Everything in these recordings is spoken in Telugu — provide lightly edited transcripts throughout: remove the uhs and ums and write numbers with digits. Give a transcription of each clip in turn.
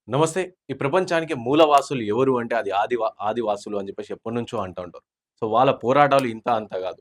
నమస్తే. ఈ ప్రపంచానికి మూలవాసులు ఎవరు అంటే అది ఆదివాసులు అని చెప్పేసి ఎప్పటినుంచో అంటా ఉంటారు. సో, వాళ్ళ పోరాటాలు ఇంత అంత గాదు.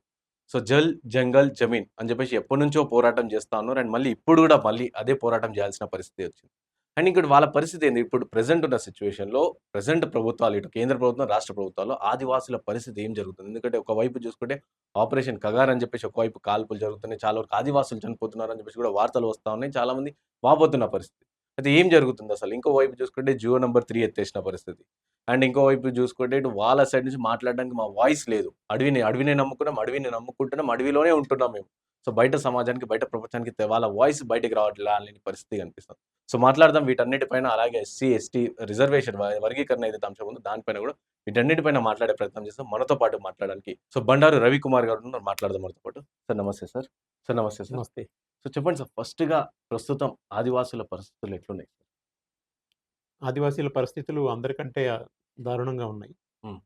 సో, జల్, జంగల్, జమీన్ అని చెప్పేసి ఎప్పటినుంచో పోరాటం చేస్తా ఉన్నారు. అండ్ మళ్ళీ ఇప్పుడు గూడా మళ్ళీ అదే పోరాటం చేయాల్సిన పరిస్థితి వచ్చింది. అండ్ ఇంకోటి వాళ్ళ పరిస్థితి ఏంది? ఇప్పుడు ప్రెజెంట్ ఉన్న సిట్యుయేషన్‌లో ప్రెజెంట్ ప్రభుత్వాలు ఇటు కేంద్ర ప్రభుత్వం, రాష్ట్ర ప్రభుత్వాల్లో ఆదివాసుల పరిస్థితి ఏం జరుగుతుంది? ఎందుకంటే ఒకవైపు చూసుకుంటే ఆపరేషన్ కగార్ అని చెప్పేసి ఒకవైపు కాల్పులు జరుగుతున్నాయి. చాలా వరకు ఆదివాసులు చనిపోతున్నారు అని చెప్పేసి కూడా వార్తలు వస్తా ఉన్నాయి. చాలామంది వాపోతున్న పరిస్థితి. అయితే ఏం జరుగుతుందసలు? ఇంకో వైపు చూసుకుంటే జియో నంబర్ 3 ఎత్తేసిన పరిస్థితి. అండ్ ఇంకో వైపు చూసుకుంటే ఇటు వాళ్ళ సైడ్ నుంచి మాట్లాడడానికి మా వాయిస్ లేదు. అడవినే నమ్ముకున్నాం, అడవిని నమ్ముకుంటున్నాం, అడవిలోనే ఉంటున్నాం మేము. సో, బయట సమాజానికి, బయట ప్రపంచానికి వాళ్ళ వాయిస్ బయటికి రాలేని పరిస్థితి కనిపిస్తుంది. సో, మాట్లాడదాం వీటన్నిటిపైన అలాగే ఎస్సీ, ఎస్టీ రిజర్వేషన్ వర్గీకరణ ఏదైతే అంశం ఉందో దానిపైన గూడా వీటన్నిటిపైన మాట్లాడే ప్రయత్నం చేస్తాం. మనతో పాటు మాట్లాడడానికి బండారు రవికుమార్ గారు ఉన్నారు. మాట్లాడదాం మనతో పాటు. సార్ నమస్తే సార్. సార్ నమస్తే సార్. నమస్తే. సో, చెప్పండి సార్ ఫస్ట్‌గా ప్రస్తుతం ఆదివాసుల పరిస్థితులు ఎట్లున్నాయి? ఆదివాసీల పరిస్థితులు అందరికంటే దారుణంగా ఉన్నాయి. హ్మ్.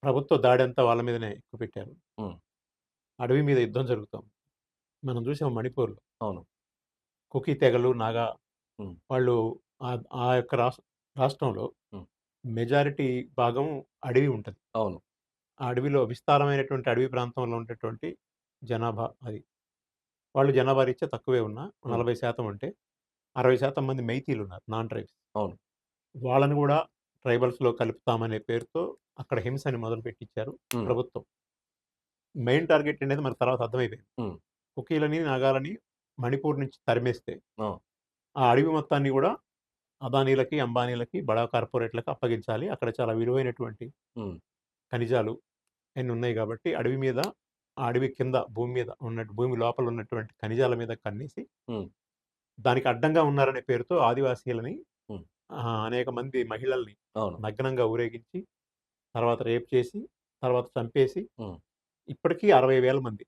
ప్రభుత్వ దాడంతా వాళ్ళ మీదనే ఎక్కువ పెట్టారు. హ్మ్. అడవి మీద యుద్ధం జరుగుతోంది. మనం చూసాం మణిపూర్‌లో. అవును. కుకీ తెగలు, నాగా హ్మ్. వాళ్ళు ఆ యొక్క రాష్ట్రంలో హ్మ్. మెజారిటీ భాగం అడవి ఉంటది. అవును. ఆ అడవిలో విస్తారమైనటువంటి అడవి ప్రాంతంలో ఉండేటువంటి జనాభా అది. వాళ్ళు జనాభా రీత్యా తక్కువే ఉన్నా హ్మ్. 40% అంటే 60% మంది మైతీలున్నారు. Non tribes. అవును. వాళ్ళని గూడా ట్రైబల్స్‌లో కలుపుతామనే పేరుతో అక్కడ హింసని మొదలుపెట్టిచ్చారు హ్మ్. ప్రభుత్వం. మెయిన్ టార్గెట్ అనేది మనకు తర్వాత అర్థమైపోయింది. హ్మ్. కుకీలని, నాగాలని మణిపూర్ నుంచి తరిమేస్తే, ఆ! ఆ అడవి మొత్తాన్ని గూడా అదానీలకి, అంబానీలకి, బడా కార్పొరేట్‌లకి అప్పగించాలి. అక్కడ చాలా విలువైనటువంటి హ్మ్. ఖనిజాలు అన్నీ ఉన్నాయి గాబట్టి, అడవి మీద, ఆ అడవి కింద భూమి మీద భూమి లోపల ఉన్నటువంటి ఖనిజాల మీద కన్నేసి, హ్మ్. దానికి అడ్డంగా ఉన్నారనే పేరుతో ఆదివాసీలని హ్మ్. అనేక మంది మహిళల్ని అవును. నగ్నంగా ఊరేగించి, తర్వాత రేప్ చేసి, తర్వాత చంపేసి, హ్మ్. ఇప్పటికీ 60,000 మంది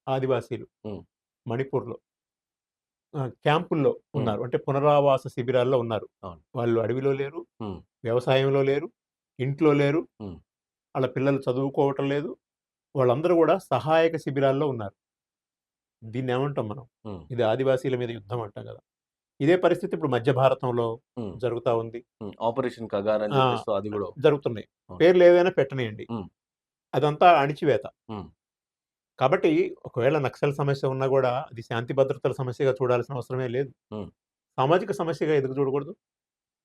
ఆదివాసీలు హ్మ్. మణిపూర్‌లో క్యాంపుల్లో హ్మ్. ఉన్నారు. అంటే పునరావాస శిబిరాల్లో ఉన్నారు. అవును. వాళ్ళు అడవిలో లేరు, హ్మ్. వ్యవసాయంలో లేరు, ఇంట్లో లేరు, హ్మ్. ఆళ్ళ పిల్లలు చదువుకోవటం లేదు. వాళ్ళందరూ గూడా సహాయక శిబిరాల్లో ఉన్నారు. దీన్నేమంటాం మనం? హ్మ్. ఇది ఆదివాసీల మీద యుద్ధం అంటాం గదా! ఇదే పరిస్థితి ఇప్పుడు మధ్య భారతంలో హ్మ్. జరుగుతా ఉంది. హ్మ్. ఆపరేషన్ కగార్ అని ఆ! చెప్పేసి అది గూడా ఒకటి. జరుగుతున్నాయి. అవును. పేర్లేవైనా పెట్టనియండి. హ్మ్. అదంతా అణిచివేత. హ్మ్. కాబట్టి ఒకవేళ నక్సల్ సమస్య ఉన్నా గూడా అది శాంతి భద్రతల సమస్యగా చూడాల్సిన అవసరమే లేదు. హ్మ్. సామాజిక సమస్యగా ఎందుకు చూడకూడదు?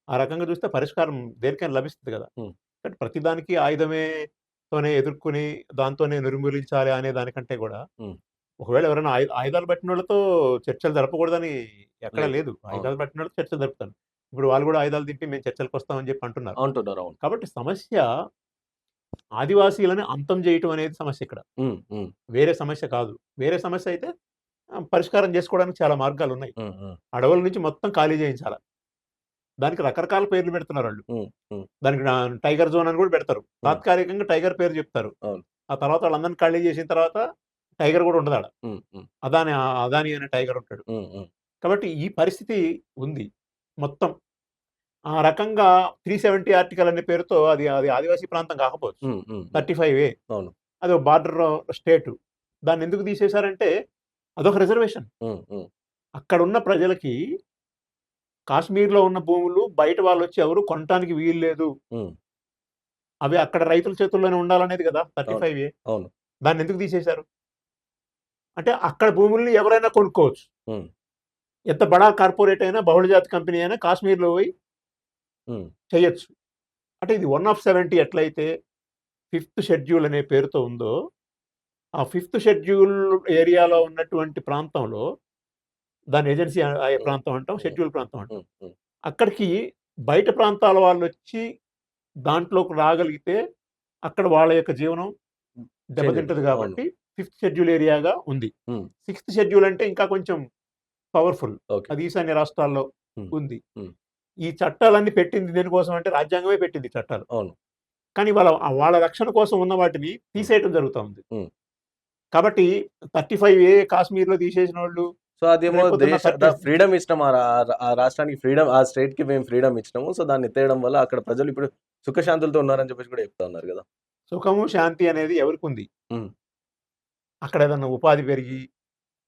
ఆ రకంగా చూస్తే పరిష్కారం దేనికైనా లభిస్తది గదా! హ్మ్. కానీ ప్రతిదానికి ఆయుధమే తోనే ఎదుర్కొని దాంతోనే నిర్మూలించాలి అనే దానికంటే గూడా, హ్మ్. ఒకవేళ ఎవరైనా ఆయుధాలు పట్టినోళ్ళతో చర్చలు జరపకూడదని ఎక్కడా లేదు. లేదు. అవును. ఆయుధాలు పట్టినోళ్ళతో చర్చలు జరుపుతారు. ఇప్పుడు వాళ్ళు గూడా ఆయుధాలు దింపి మేము చర్చలకొస్తామని జెప్పి అంటున్నారు. అంటున్నారు. అవును. కాబట్టి సమస్య ఆదివాసీలని అంతం జేయటం అనేది సమస్య ఇక్కడ. హ్మ్. హ్మ్. వేరే సమస్య కాదు. వేరే సమస్య అయితే పరిష్కారం జేసుకోవడానికి చాలా మార్గాలున్నాయి. హ్మ్. హ్మ్. అడవుల నుంచి మొత్తం ఖాళీ జేయించాల. దానికి రకరకాల పేర్లు పెడుతున్నారాళ్ళు. హ్మ్. హ్మ్. దానికి టైగర్ జోన్ అని గూడా పెడతారు. హ్మ్. తాత్కాలికంగా టైగర్ పేరు జెప్తారు. అవును. ఆ తర్వాత ఆళ్ళందరిని ఖాళీ జేసిన తర్వాత టైగర్ గూడా ఉండదాడ. హ్మ్. హ్మ్. అదాని అనే టైగర్ ఉంటాడు. హ్మ్. హ్మ్. కాబట్టి ఈ పరిస్థితి ఉంది. మొత్తం ఆ రకంగా 370 ఆర్టికల్ అనే పేరుతో అది అది ఆదివాసీ ప్రాంతం కాకపోవచ్చు. హ్మ్. హ్మ్. హ్మ్. 35 అవును. అది ఒక బార్డర్ స్టేటు. దాన్నెందుకు తీసేశారంటే అదొక రిజర్వేషన్. హ్మ్. హ్మ్. అక్కడున్న ప్రజలకి కాశ్మీర్‌లో ఉన్న భూములు బయట వాళ్ళొచ్చి ఎవరు కొనటానికి వీల్లేదు. హ్మ్. అవి అక్కడ రైతుల చేతుల్లోనే ఉండాలనేది గదా! అవును. 35 అవును. దాన్నెందుకు తీసేశారు? అంటే అక్కడ భూముల్ని ఎవరైనా కొనుక్కోవచ్చు. హ్మ్. ఎంత బడా కార్పొరేట్ అయినా, బహుళజాతి కంపెనీ అయినా కాశ్మీర్‌లో పోయి హ్మ్. చేయొచ్చు. అంటే ఇది 1 ఆఫ్ 70 ఎట్లయితే ఫిఫ్త్ షెడ్యూల్ అనే పేరుతో ఉందో, ఆ ఫిఫ్త్ షెడ్యూల్ ఏరియాలో ఉన్నటువంటి ప్రాంతంలో దాన్ని ఏజెన్సీ హ్మ్. ప్రాంతం అంటాం. హ్మ్. షెడ్యూల్ ప్రాంతం అంటాం. హ్మ్. హ్మ్. అక్కడికి బయట ప్రాంతాల వాళ్ళొచ్చి దాంట్లోకి రాగలిగితే అక్కడ వాళ్ళ యొక్క జీవనం చేంజ్ దెబ్బతింటది అయిపోతది. అవును. గాబట్టి ఫిఫ్త్ షెడ్యూల్ ఏరియాగా ఉంది. హ్మ్. సిక్స్త్ షెడ్యూల్ అంటే ఇంకా కొంచెం పవర్‌ఫుల్. ఓకే. అది ఈశాన్య రాష్ట్రాల్లో హ్మ్. ఉంది. హ్మ్. ఈ చట్టాలన్నీ పెట్టింది దేనికోసం అంటే రాజ్యాంగమే పెట్టింది ఈ చట్టాలు. అవును. కానీ వాళ్ళ రక్షణ కోసం ఉన్న వాటిని హ్మ్. తీసేయటం జరుగుతా ఉంది. హ్మ్. కాబట్టి 35 కాశ్మీర్‌లో తీసేసినోళ్ళు సో, అదేమో రేపొద్దున్న 30 ఫ్రీడమ్ ఇచ్చినాం. ఆ రాష్ట్రానికి ఆ స్టేట్‌కి మేము ఫ్రీడమ్ ఇచ్చినాము. సో, దాన్ని ఎత్తేయడం వల్ల అక్కడ ప్రజలు ఇప్పుడు సుఖశాంతులతో ఉన్నారని చెప్పేసి కూడా చెప్తా ఉన్నారు గదా! సుఖము, శాంతి అనేది ఎవరికుంది? హ్మ్. అక్కడ ఏదన్నా ఉపాధి పెరిగి,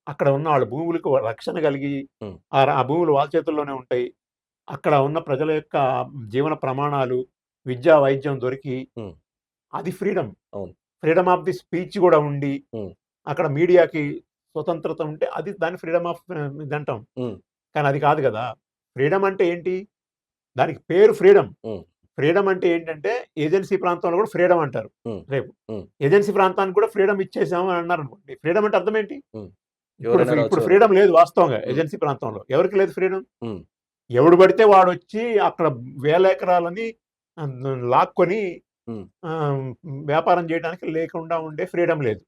అక్కడ ఉన్న వాళ్ళ భూములకు రక్షణ కలిగి, హ్మ్. ఆ భూములు వాళ్ళ చేతుల్లోనే ఉంటాయి. అక్కడ ఉన్న ప్రజల యొక్క జీవన ప్రమాణాలు, విద్యా, వైద్యం దొరికి హ్మ్. అది ఫ్రీడమ్. అవును. ఫ్రీడమ్ ఆఫ్ ది స్పీచ్ గూడా ఉండి, హ్మ్. అక్కడ మీడియాకి స్వతంత్రత ఉంటే అది దాన్ని ఫ్రీడమ్ ఆఫ్ ఇదంటాం. హ్మ్. కానీ అది కాదు గదా! ఫ్రీడమ్ అంటే ఏంటి? దానికి పేరు ఫ్రీడమ్. హ్మ్. ఫ్రీడమ్ అంటే ఏంటంటే ఏజెన్సీ ప్రాంతంలో గూడా ఫ్రీడమ్ అంటారు హ్మ్. రేపు. హ్మ్. ఏజెన్సీ ప్రాంతానికి కూడా ఫ్రీడమ్ ఇచ్చేసాము అని అన్నారనుకోండి. ఫ్రీడమ్ అంటే అర్థం ఏంటి? హ్మ్. ఇప్పుడు ఎవరైనా రావచ్చు ఇప్పుడు ఎవరైనా ఫ్రీడమ్ లేదు వాస్తవంగా హ్మ్. ఏజెన్సీ ప్రాంతంలో. ఎవరికి లేదు ఫ్రీడమ్? హ్మ్. ఎవడు పడితే వాడొచ్చి అక్కడ వేల ఎకరాలని ఆహ్, లాక్కొని హ్మ్. ఆహ్, వ్యాపారం చేయడానికి లేకుండా ఉండే ఫ్రీడమ్ లేదు.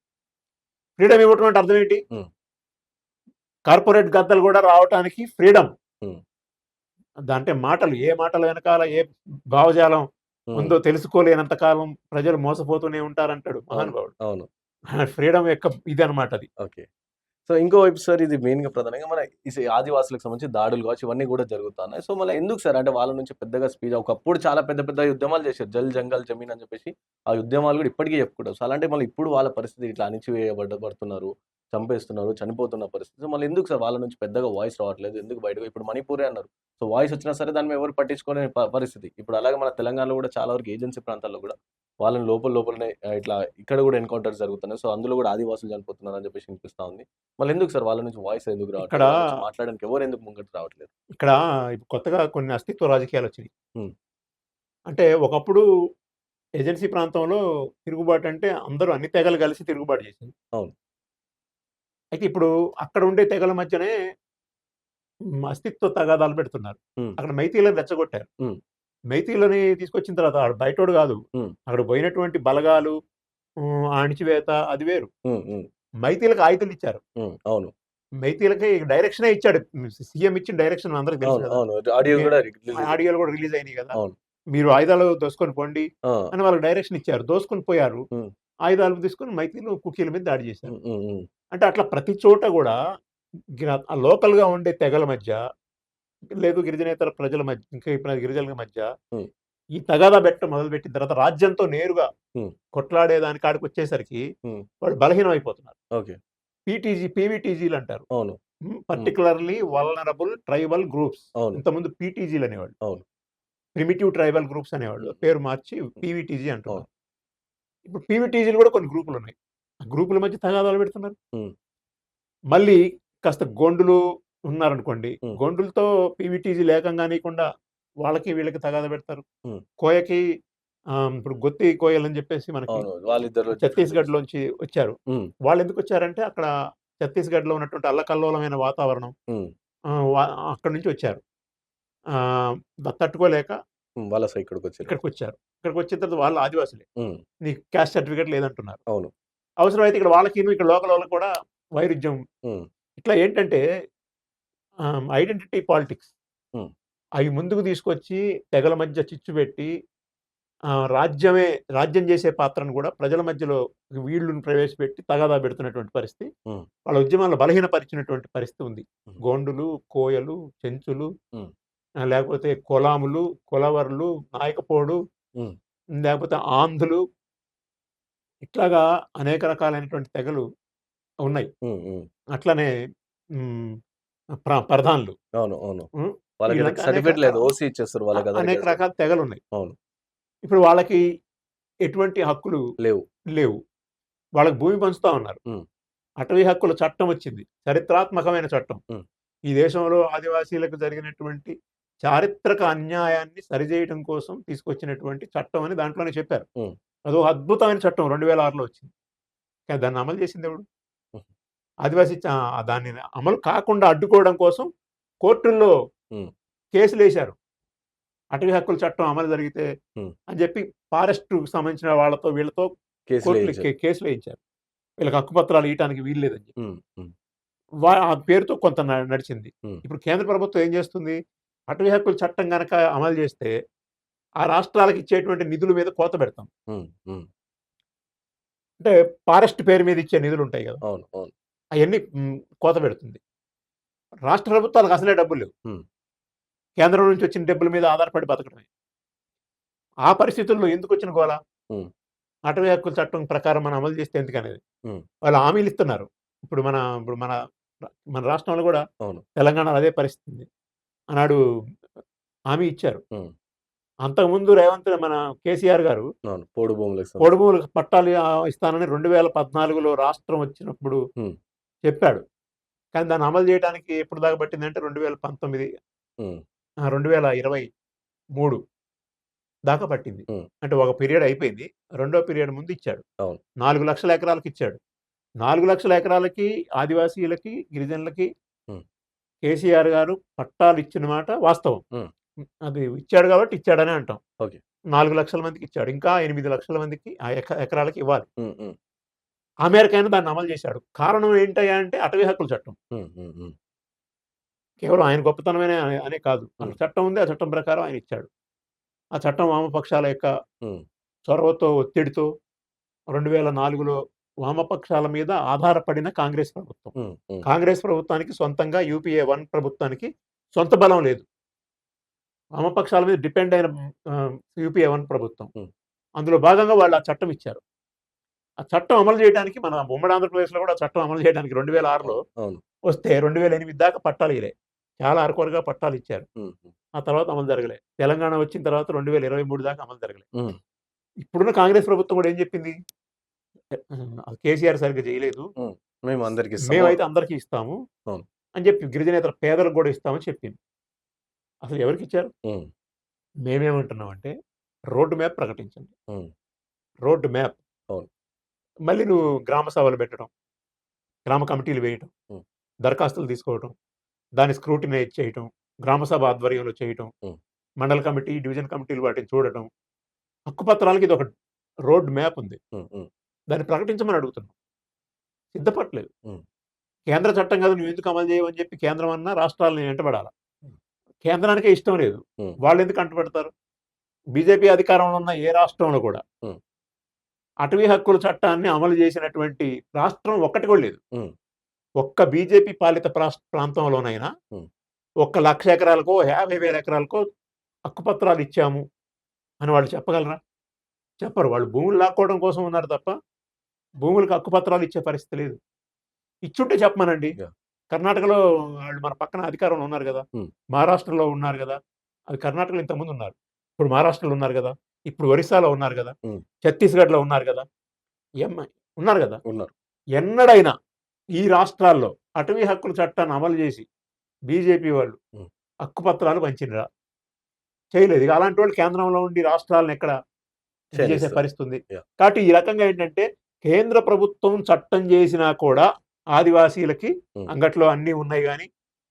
ఫ్రీడమ్ ఇవ్వటం అంటే అర్థం ఏంటి? హ్మ్. కార్పొరేట్ గద్దలు గూడా రావటానికి ఫ్రీడమ్. హ్మ్. అంటే మాటలు ఏ మాటల వెనకాల ఏ భావజాలం హ్మ్. ఉందో తెలుసుకోలేనంత కాలం ప్రజలు మోసపోతూనే ఉంటారంటాడు అవును. మహానుభావుడు. అవును. ఫ్రీడమ్ యొక్క ఇదనమాట అది. ఓకే. సో, ఇంకో వైపు సార్ ఇది మెయిన్‌గా ప్రధానంగా మన ఆదివాసులకు సంబంధించి దాడులు కావచ్చు, ఇవన్నీ గూడా జరుగుతున్నాయి. సో, మళ్ళా ఎందుకు సార్? అంటే వాళ్ళ నుంచి పెద్దగా స్పీచ్ ఒకప్పుడు చాలా పెద్ద పెద్ద యుద్ధమాలు చేశారు. జల్, జంగల్, జమీన్ అని చెప్పేసి ఆ యుద్ధమాలు గూడా ఇప్పటికి చెప్పుకుంటారు. సో, అలాంటివి మళ్ళీ ఇప్పుడు వాళ్ళ పరిస్థితి ఇట్లా పడుతున్నారు, చంపేస్తున్నారు, చనిపోతున్న పరిస్థితి. సో, మళ్ళీ ఎందుకు సార్ వాళ్ళ నుంచి పెద్దగా వాయిస్ రావట్లేదు? ఎందుకు బయటకు ఇప్పుడు మణిపూరే అన్నారు. సో, వాయిస్ వచ్చినా సరే దాన్ని మీద ఎవరు పట్టించుకోని పరిస్థితి. ఇప్పుడు అలాగే మన తెలంగాణలో గూడా చాలా వరకు ఏజెన్సీ ప్రాంతాల్లో గూడా వాళ్ళని లోపలనే ఇట్లా ఇక్కడ గూడా ఎన్‌కౌంటర్స్ జరుగుతున్నాయి. సో, అందులో గూడా ఆదివాసులు చనిపోతున్నారని చెప్పేసి వినిపిస్తా ఉంది. మళ్ళెందుకు సార్ వాళ్ళ నుంచి వాయిస్ ఎందుకు ఇక్కడ, రావట్లేదు? వాళ్ళ నుంచి మాట్లాడడానికి ఎవరెందుకు ముంగటికి రావట్లేదు? ఇక్కడ ఇప్పుడు కొత్తగా కొన్ని అస్తిత్వ రాజకీయాలొచ్చినియి. హ్మ్. అంటే ఒకప్పుడు ఏజెన్సీ ప్రాంతంలో తిరుగుబాటంటే అందరూ అన్ని తెగలు కలిసి తిరుగుబాటు చేసింది. అవును. అయితే ఇప్పుడు అక్కడ ఉండే తెగల మధ్యనే అస్తిత్వ తగాదాలు పెడుతున్నారు. హ్మ్. అక్కడ మైతీలని రెచ్చగొట్టారు. హ్మ్. మైతీలని తీసుకొచ్చిన తర్వాత ఆడు బయటోడు గాదు. హ్మ్. అక్కడ పోయినటువంటి బలగాలు, అణిచివేత అది వేరు. హ్మ్. హ్మ్. మైతీలకు ఆయుధాలిచ్చారు. హ్మ్. అవును. మైతీలకి డైరెక్షనే ఇచ్చాడు. సీఎం ఇచ్చిన డైరెక్షన్ అందరికి తెలుసు అవును. గదా! అవును. ఆడియో మే గూడా రిలీజ్ అయినాయి. ఆడియోలు గూడా రిలీజ్ అయినాయి గదా! అవును. మీరు ఆయుధాలు దోసుకొని పొండి ఆ! అని వాళ్ళకి డైరెక్షన్ ఇచ్చారు. దోసుకొని పోయారు. హ్మ్. ఆయుధాలు తీసుకొని మైతీలు, కుకీల మీద దాడి చేశారు. హ్మ్. హ్మ్. హ్మ్. అంటే అట్లా ప్రతి చోట గూడా లోకల్‌గా ఉండే తెగల మధ్య, లేదు గిరిజనేతర ప్రజల మధ్య, ఇంకా ఇప్పుడు గిరిజనుల మధ్య హ్మ్. ఈ తగాదా పెట్టడం మొదలుపెట్టిన తర్వాత రాజ్యంతో నేరుగా హ్మ్. కొట్లాడేదాని కాడికొచ్చేసరికి హ్మ్. వాళ్ళు బలహీనం అయిపోతున్నారు. ఓకే. పీవీటీజీలంటారు. అవును. హ్మ్. Particularly vulnerable tribal groups. అవును. ఇంతకుముందు పీటీజీలనేవాళ్ళు. అవును. ప్రిమిటివ్ ట్రైబల్ గ్రూప్స్ అనేవాళ్ళు. హ్మ్. పేరు మార్చి హ్మ్. పీవీటీజీ అవును. అంటున్నారు. ఇప్పుడు పీవీటీజీలు గూడా కొన్ని గ్రూపులున్నాయి. ఆ గ్రూపుల మధ్య తగాదాలు పెడుతున్నారు. హ్మ్. మళ్ళీ కాస్త గొండులు ఉన్నారనుకోండి. హ్మ్. గొండులతో పీవీటీజీ లేకంగా నీయకుండా వాళ్ళకి వీళ్ళకి తగాదా పెడతారు. హ్మ్. కోయకి ఇప్పుడు గొత్తి కోయలని జెప్పేసి మనకి అవును. వాళ్ళిద్దరు డిఫరెంట్ ట్రైబ్స్. ఛత్తీస్‌గఢ్‌లోంచి వచ్చారు. హ్మ్. వాళ్ళెందుకొచ్చారంటే అక్కడ ఛత్తీస్‌గఢ్‌లో ఉన్నటువంటి అల్లకల్లోలమైన వాతావరణం హ్మ్. ఆహ్, వ అక్కడి నుంచి వచ్చారు. తట్టుకోలేక హ్మ్. వలస ఇక్కడికొచ్చిర్రు. ఇక్కడికొచ్చారు. ఇక్కడికొచ్చిన తర్వాత వాళ్ళు ఆదివాసులే. హ్మ్. నీకు క్యాస్ట్ సర్టిఫికేట్ లేదంటున్నారు. అవును. అవసరమైతే ఇక్కడ వాళ్ళకిను, ఇక్కడ లోకలోళ్ళకి కూడా వైరుధ్యం. హ్మ్. ఇట్లా ఏంటంటే ఐడెంటిటీ పాలిటిక్స్ హ్మ్. అవి ముందుకు తీసుకొచ్చి తెగల మధ్య చిచ్చు పెట్టి రాజ్యం చేసే పాత్రను కూడా ప్రజల మధ్యలో వీళ్ళుని ప్రవేశపెట్టి తగాదా పెడుతున్నటువంటి పరిస్థితి. హ్మ్. వాళ్ళ ఉద్యమాలను బలహీనపరిచినటువంటి పరిస్థితి ఉంది. హ్మ్. గోండులు, కోయలు, చెంచులు, హ్మ్. లేకపోతే కొలాములు, కొలవర్లు, నాయకపోడు, హ్మ్. లేకపోతే ఆంధ్రులు, ఇట్లాగా అనేక రకాలైనటువంటి తెగలు ఉన్నాయి. హ్మ్. హ్మ్. అట్లనే హ్మ్. ప్రధానులు. అవును. అవును. హ్మ్. వాళ్ళకైతే వీళ్ళంతా అనేక సర్టిఫికేట్ లేదు. ఓసీ ఇచ్చేస్తారు వాళ్ళకందరికి అనేక అసలు. రకాల తెగలున్నాయి. అవును. ఇప్పుడు వాళ్ళకి ఎటువంటి హక్కులు లేవు. లేవు. వాళ్ళకి భూమి పంచుతా ఉన్నారు. హ్మ్. అటవీ హక్కుల చట్టం వచ్చింది. చరిత్రాత్మకమైన చట్టం. హ్మ్. ఈ దేశంలో ఆదివాసీలకు జరిగినటువంటి చారిత్రక అన్యాయాన్ని సరిజేయడం కోసం తీసుకొచ్చినటువంటి చట్టం అని దాంట్లోనే చెప్పారు. హ్మ్. అదో అద్భుతమైన చట్టం 2006లో వచ్చింది. కానీ దాన్ని అమలు చేసిందెవడు? హ్మ్. ఆదివాసీ దాన్ని అమలు కాకుండా అడ్డుకోవడం కోసం కోర్టుల్లో హ్మ్. కేసులేశారు. అటవీ హక్కుల చట్టం అమలు జరిగితే హ్మ్. అని చెప్పి ఫారెస్ట్‌కి సంబంధించిన వాళ్ళతో వీళ్ళతో కోర్టులు కేసులేయించారు. కేసులేయించారు. వీళ్ళకి హక్కుపత్రాలు ఇయటానికి వీల్లేదని చెప్పి. హ్మ్. హ్మ్. ఆ పేరుతో కొంత నడిచింది. హ్మ్. ఇప్పుడు కేంద్ర ప్రభుత్వం ఏం చేస్తుంది? అటవీ హక్కుల చట్టం గనక అమలు చేస్తే, ఆ రాష్ట్రాలకు ఇచ్చేటువంటి నిధుల మీద కోత పెడతాం. హ్మ్. హ్మ్. అంటే ఫారెస్ట్ పేరు మీద ఇచ్చే నిధులుంటాయి గదా! అవును. అవును. అయన్నీ కోత పెడుతుంది. రాష్ట్ర ప్రభుత్వాలకు అసలే డబ్బులు లేవు. హ్మ్. కేంద్రం నుంచి వచ్చిన డబ్బుల మీద ఆధారపడి బతకడమే. ఆ పరిస్థితుల్లో ఎందుకొచ్చిన గోల? హ్మ్. అటవీ హక్కుల చట్టం ప్రకారం మనం అమలు చేస్తే ఎందుకనేది. హ్మ్. వాళ్ళు హామీలిస్తున్నారు. ఇప్పుడు మన రాష్ట్రంలో గూడా అవును. తెలంగాణలో అదే పరిస్థితి ఉంది. ఆనాడు హామీ ఇచ్చారు. హ్మ్. అంతకుముందు మన కేసీఆర్ గారు అవును. పోడు భూములకు పోడు సంబంధించి. భూములకు పట్టాలు ఇస్తానని 2014లో రాష్ట్రం వచ్చినప్పుడు హ్మ్. చెప్పాడు. కానీ దాన్ని అమలు చేయడానికి ఎప్పుడు దాకా పట్టిందంటే 2019 హ్మ్. 2023 దాకా పట్టింది. హ్మ్. అంటే ఒక పీరియడ్ అయిపోయింది. రెండో పీరియడ్ ముందు ఇచ్చాడు. అవును. 4,00,000 ఎకరాలకి ఇచ్చాడు. 4,00,000 ఎకరాలకి ఆదివాసీలకి, గిరిజనులకి హ్మ్. కేసీఆర్ గారు పట్టాలు ఇచ్చిన మాట వాస్తవం. హ్మ్. అది ఇచ్చాడు కాబట్టి ఇచ్చాడనే అంటాం. ఓకే. 4,00,000 మందికి ఇచ్చాడు. ఇంకా 8,00,000 మందికి ఆ ఎకరాలకి ఇవ్వాలి. హ్మ్. హ్మ్. ఆ మేరకైనా దాన్ని అమలు చేశాడు. కారణం ఏంటయ్యా అంటే అటవీ హక్కుల చట్టం. హ్మ్. హ్మ్. హ్మ్. కేవలం ఆయన గొప్పతనమనే అనే కాదు. ఆ హ్మ్. చట్టం ఉంది. ఆ చట్టం ప్రకారం ఆయన ఇచ్చాడు. ఆ చట్టం వామపక్షాల యొక్క హ్మ్. చొరవతో, ఒత్తిడితో 2004లో వామపక్షాల మీద ఆధారపడిన కాంగ్రెస్ ప్రభుత్వం. హ్మ్. హ్మ్. కాంగ్రెస్ ప్రభుత్వానికి సొంతంగా యూపీఏ 1 ప్రభుత్వానికి సొంత బలం లేదు. వామపక్షాల మీద డిపెండ్ అయిన యూపీఏ 1 ప్రభుత్వం. హ్మ్. అందులో భాగంగా వాళ్ళు ఆ చట్టం ఇచ్చారు. ఆ చట్టం అమలు చేయడానికి మన ఉమ్మడి ఆంధ్రప్రదేశ్‌లో కూడా ఆ చట్టం అమలు చేయడానికి 2006లో అవును. అవును. వస్తే 2008 దాకా పట్టాలు ఇయలే. చాలా అరకొరగా పట్టాలు ఇచ్చారు. హ్మ్. హ్మ్. ఆ తర్వాత అమలు జరగలే. తెలంగాణ వచ్చిన తర్వాత 2023 దాకా అమలు జరగలే. హ్మ్. ఇప్పుడున్న కాంగ్రెస్ ప్రభుత్వం కూడా ఏం చెప్పింది? కేసీఆర్ సరిగ్గా చేయలేదు. హ్మ్. మేము అందరికిస్తాము. మేమైతే అందరికీ ఇస్తాము అవును. అని చెప్పి గిరిజనేతర పేదలకు కూడా ఇస్తామని చెప్పింది. అసలు ఎవరికిచ్చారు? హ్మ్. మేమేమంటున్నామంటే రోడ్ మ్యాప్ ప్రకటించండి. హ్మ్. Road map. అవును. మళ్ళీ నువ్వు గ్రామ సభలు పెట్టడం, గ్రామ కమిటీలు వేయటం, హ్మ్. దరఖాస్తులు తీసుకోవటం, దాన్ని స్క్రూటినైజ్ చేయటం, గ్రామ సభ ఆధ్వర్యంలో చేయటం, హ్మ్. మండల కమిటీ, డివిజన్ కమిటీలు వాటిని చూడటం. హక్కుపత్రాలకి ఇదొక రోడ్ మ్యాప్ ఉంది. హ్మ్. హ్మ్. దాన్ని ప్రకటించమని అడుగుతున్నాం. సిద్ధపడలేదు. హ్మ్. కేంద్ర చట్టం కదా నువ్వెందుకు అమలు చేయవని చెప్పి కేంద్రం అన్నా రాష్ట్రాలని వెంటబడాల. హ్మ్. కేంద్రానికే ఇష్టం లేదు. హ్మ్. వాళ్ళెందుకు అంటపడతారు? బీజేపీ అధికారంలో ఉన్న ఏ రాష్ట్రంలో కూడా హ్మ్. అటవీ హక్కుల చట్టాన్ని అమలు చేసినటువంటి రాష్ట్రం ఒక్కటి కూడా లేదు. హ్మ్. ఒక్క బీజేపీ పాలిత ప్రాంతంలోనైనా హ్మ్. ఒక్క 1,00,000 ఎకరాలకో, 50,000 ఎకరాలకో హక్కుపత్రాలు ఇచ్చాము అని వాళ్ళు చెప్పగలరా? చెప్పరు. వాళ్ళు భూములు లాక్కోవడం కోసం ఉన్నారు తప్ప, భూములకు హక్కుపత్రాలు ఇచ్చే పరిస్థితి లేదు. ఇచ్చుంటే చెప్పమనండి. యాహ్! కర్ణాటకలో వాళ్ళు మన పక్కన అధికారంలో ఉన్నారు గదా! హ్మ్. మహారాష్ట్రలో ఉన్నారు గదా! అది కర్ణాటకలో ఇంతకుముందు ఉన్నారు. ఇప్పుడు మహారాష్ట్రలో ఉన్నారు గదా! ఇప్పుడు ఒరిస్సాలో ఉన్నారు గదా! హ్మ్. ఛత్తీస్‌గఢ్‌లో ఉన్నారు గదా! ఎం ఉన్నారు గదా! ఉన్నారు. ఎన్నడైనా ఈ రాష్ట్రాల్లో అటవీ హక్కుల చట్టాన్ని అమలు జేసి బీజేపీ వాళ్ళు హ్మ్. హక్కుపత్రాలు పంచినరా? చేయలేదు. ఇక అలాంటోళ్ళు కేంద్రంలో ఉండి రాష్ట్రాలను ఎక్కడ ఇది చేసే చేయనిస్తారు. పరిస్థితి ఉంది. యాహ్! కాబట్టి ఈ రకంగా ఏంటంటే కేంద్ర ప్రభుత్వం చట్టం చేసినా కూడా ఆదివాసీలకి హ్మ్. అంగట్లో అన్నీ ఉన్నాయి గానీ,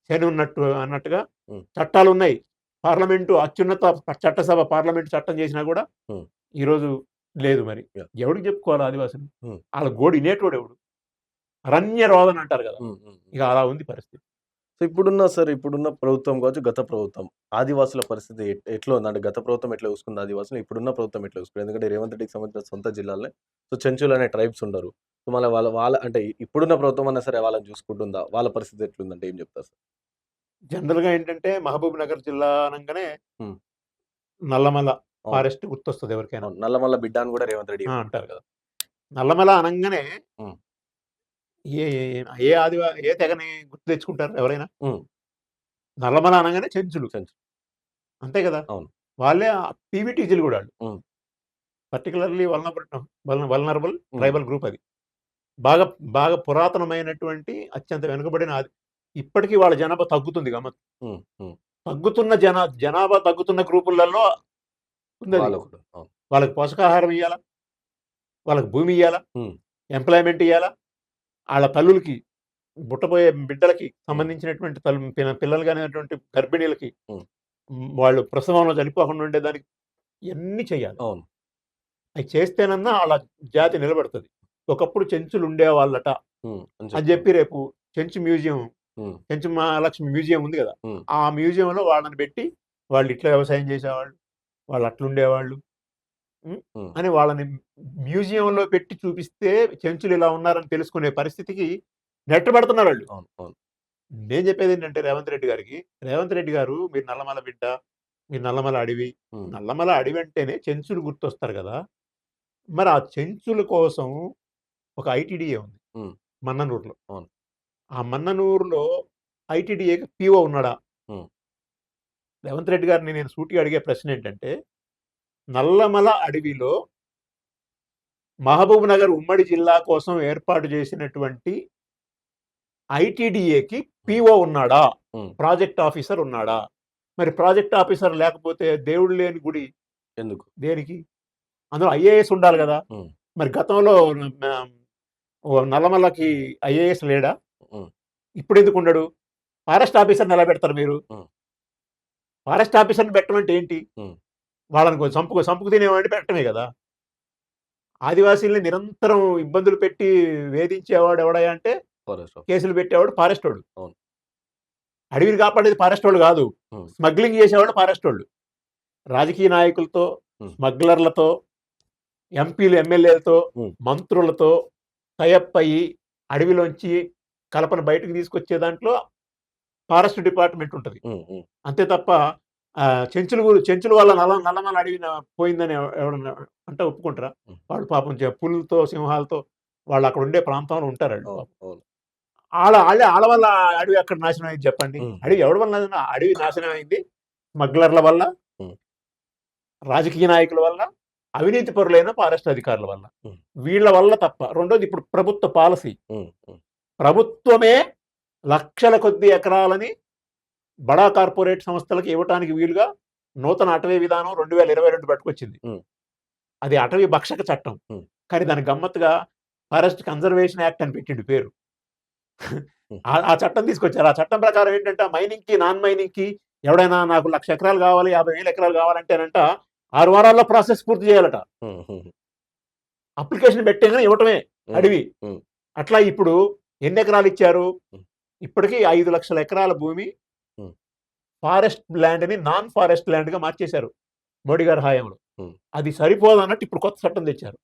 శని ఉన్నట్టు అన్నట్టుగా హ్మ్. చట్టాలున్నాయి. పార్లమెంటు అత్యున్నత చట్టసభ పార్లమెంట్ చట్టం చేసినా కూడా హ్మ్. ఈరోజు లేదు మరి. యాహ్! ఎవడికి చెప్పుకోవాలి ఆదివాసులు? హ్మ్. ఆళ్ళ గోడు ఇనేటోడెవడు? అరణ్య రోదన అంటారు కదా! హ్మ్. హ్మ్. ఇక అలా ఉంది పరిస్థితి. సో, ఇప్పుడున్న ప్రభుత్వం కావచ్చు, గత ప్రభుత్వం ఆదివాసుల పరిస్థితి ఎట్లా ఉంది? అంటే గత ప్రభుత్వం ఎట్లా చూసుకుంది ఆదివాసులని? ఇప్పుడున్న ప్రభుత్వం ఎట్లా చూసుకుంది? ఎందుకంటే రేవంత్ రెడ్డికి సంబంధించిన సొంత జిల్లాలనే సో, చెంచులు అనే ట్రైబ్స్ ఉండరు. సో, మళ్ళ వాళ్ళ అంటే ఇప్పుడున్న ప్రభుత్వం అన్నా సరే వాళ్ళని చూసుకుంటుందా? వాళ్ళ పరిస్థితి ఎట్లుందంటే ఏం చెప్తారు సార్? జనరల్‌గా ఏంటంటే మహబూబ్ నగర్ జిల్లా అనంగానే హ్మ్. నల్లమల అవును. ఫారెస్ట్ గుర్తొస్తది ఎవరికైనా. అవును. నల్లమల్ల బిడ్డ అని కూడా రేవంత్ రెడ్డి అంటారు చెప్తుంటారు. కదా! నల్లమల అనంగానే హ్మ్. ఏ ఏ తెగని గుర్తు తెచ్చుకుంటారు ఎవరైనా? హ్మ్. నల్లమల అనంగానే చెంచులు. చెంచు. అంతే కదా! అవును. వాళ్ళే పీవీటీజీలు గూడా ఆళ్ళు. హ్మ్. పర్టిక్యులర్‌లీ వల్నరబుల్ హ్మ్. ట్రైబల్ గ్రూప్ అది. బాగా బాగా పురాతనమైనటువంటి అత్యంత వెనుకబడిన ఇప్పటికి వాళ్ళ జనాభా తగ్గుతుంది గమ్మత్తు. హ్మ్. హ్మ్. తగ్గుతున్న జనాభా తగ్గుతున్న గ్రూపులలో ఉందది. వాళ్ళు కూడా. అవును. వాళ్ళకి పోషకాహారం ఇయ్యాలా, వాళ్ళకి భూమి ఇయ్యాలా, హ్మ్. ఎంప్లాయ్‌మెంట్ ఇయ్యాలా, ఆళ్ళ తల్లులకి పుట్టబోయే బిడ్డలకి హ్మ్. సంబంధించినటువంటి పిల్లలు గానిటువంటి గర్భిణీలకి హ్మ్. వాళ్ళు ప్రసవంలో చనిపోకుండా ఉండేదానికి ఇయన్నీ చేయాలి. అవును. అయి చేస్తేనన్నా ఆళ్ళ జాతి నిలబడతది. ఒకప్పుడు చెంచులు ఉండేవాళ్ళట హ్మ్. అని అని చెప్తాను. జెప్పి రేపు చెంచు మ్యూజియం, హ్మ్. చెంచు మహాలక్ష్మి మ్యూజియం ఉంది గదా! హ్మ్. ఆ మ్యూజియంలో వాళ్ళని బెట్టి వాళ్ళు ఇట్లా వ్యవసాయం జేసేవాళ్ళు, వాళ్ళు అట్లుండేవాళ్ళు. హ్మ్. హ్మ్. అని వాళ్ళని మ్యూజియంలో పెట్టి చూపిస్తే చెంచులు ఇలా ఉన్నారని తెలుసుకునే పరిస్థితికి నెట్టబడుతున్నారాళ్ళు. అవును. అవును. నేను జెప్పేదేంటంటే రేవంత్ రెడ్డి గారికి, రేవంత్ రెడ్డి గారు మీరు నల్లమల బిడ్డ, మీరు నల్లమల అడవి. హ్మ్. నల్లమల అడవి అంటేనే చెంచులు గుర్తొస్తారు గదా! మరి ఆ చెంచుల కోసం ఒక ఐటీడీఏ ఉంది హ్మ్. మన్ననూరులో. అవును. ఆ మన్ననూరులో ఐటీడీఏకి పీఓ ఉన్నాడా? హ్మ్. రేవంత్ రెడ్డి గారిని నేను సూటిగా అడిగే ప్రశ్న ఏంటంటే, నల్లమల అడవిలో మహబూబ్ నగర్ ఉమ్మడి జిల్లా కోసం ఏర్పాటు చేసినటువంటి ఐటీడీఏకి పీఓ ఉన్నాడా? హ్మ్. ప్రాజెక్ట్ ఆఫీసర్ ఉన్నాడా? మరి ప్రాజెక్ట్ ఆఫీసర్ లేకపోతే దేవుడు లేని గుడి ఎందుకు? దేనికి? అందులో ఐఏఎస్ ఉండాలి గదా! హ్మ్. మరి గతంలో నల్లమలకి ఐఏఎస్ లేడా? హ్మ్. ఇప్పుడెందుకు ఉండడు? ఫారెస్ట్ ఆఫీసర్‌ని ఎలా పెడతారు మీరు? హ్మ్. ఫారెస్ట్ ఆఫీసర్‌ని పెట్టమంటే ఏంటి? హ్మ్. వాళ్ళని సంపుకు తినేవాడిని పెట్టడమే గదా! ఆదివాసీల్ని నిరంతరం ఇబ్బందులు పెట్టి వేధించేవాడు ఎవడయ్యా అంటే, ఫారెస్ట్ ఆఫీస్. కేసులు పెట్టేవాడు ఫారెస్టోడు. అవును. అడవిని కాపాడేది ఫారెస్టోళ్ళు గాదు. హ్మ్. స్మగ్లింగ్ చేసేవాళ్ళు ఫారెస్టోళ్ళు. రాజకీయ నాయకులతో, హ్మ్. స్మగ్లర్లతో, ఎంపీలు, ఎమ్మెల్యేలతో, హ్మ్. మంత్రులతో టైఅప్ అయ్యి అడవిలోంచి కలపను బయటకు తీసుకొచ్చే దాంట్లో ఫారెస్ట్ డిపార్ట్‌మెంట్ ఉంటది. హ్మ్. హ్మ్. అంతే తప్ప చెంచుల వల్ల నల్లమల అడవి పోయిందని ఎవడన్నా అంటే ఒప్పుకుంటారా? హ్మ్. వాళ్ళు పాపం పులులతో, సింహాలతో వాళ్ళు అక్కడ ఉండే ప్రాంతంలో ఉంటారాళ్ళు అవును. పాపం. అవును. ఆళ్ళ వల్ల అడవి ఎక్కడ నాశనం అయింది చెప్పండి? హ్మ్. అడవి ఎవడి వల్ల అడవి నాశనం అయింది? స్మగ్లర్ల వల్ల, హ్మ్. రాజకీయ నాయకుల వల్ల, అవినీతి పరులైన ఫారెస్ట్ అధికారుల వల్ల. హ్మ్. వీళ్ళ వల్ల తప్ప. రెండోది ఇప్పుడు ప్రభుత్వ పాలసీ. హ్మ్. హ్మ్. ప్రభుత్వమే లక్షల కొద్దీ ఎకరాలని బడా కార్పొరేట్ సంస్థలకు ఇవ్వటానికి వీలుగా నూతన అటవీ విధానం 2022 పట్టుకొచ్చింది. హ్మ్. అది అటవీ భక్షక చట్టం. హ్మ్. కానీ దానికి గమ్మత్తుగా ఫారెస్ట్ కన్జర్వేషన్ యాక్ట్ అని పెట్టిండు పేరు. హ్మ్. ఆ చట్టం తీసుకొచ్చారు. ఆ చట్టం ప్రకారం ఏంటంటే మైనింగ్‌కి, నాన్ మైనింగ్‌కి ఎవడైనా నాకు 1,00,000 ఎకరాలు కావాలి, 50,000 ఎకరాలు కావాలంటేనంట 6 వారాల్లో ప్రాసెస్ పూర్తి చేయాలట. హ్మ్. హ్మ్. అప్లికేషన్ పెట్టంగానే ఇవ్వటమే హ్మ్. అడవి. హ్మ్. అట్లా ఇప్పుడు ఎన్ని ఎకరాలు ఇచ్చారు? హ్మ్. ఇప్పటికి 5,00,000 ఎకరాల భూమి హ్మ్. ఫారెస్ట్ ల్యాండ్‌ని నాన్ ఫారెస్ట్ ల్యాండ్‌గా మార్చేశారు మోడీ గారి హయాంలో. హ్మ్. అది సరిపోదన్నట్టు ఇప్పుడు కొత్త చట్టం తెచ్చారు.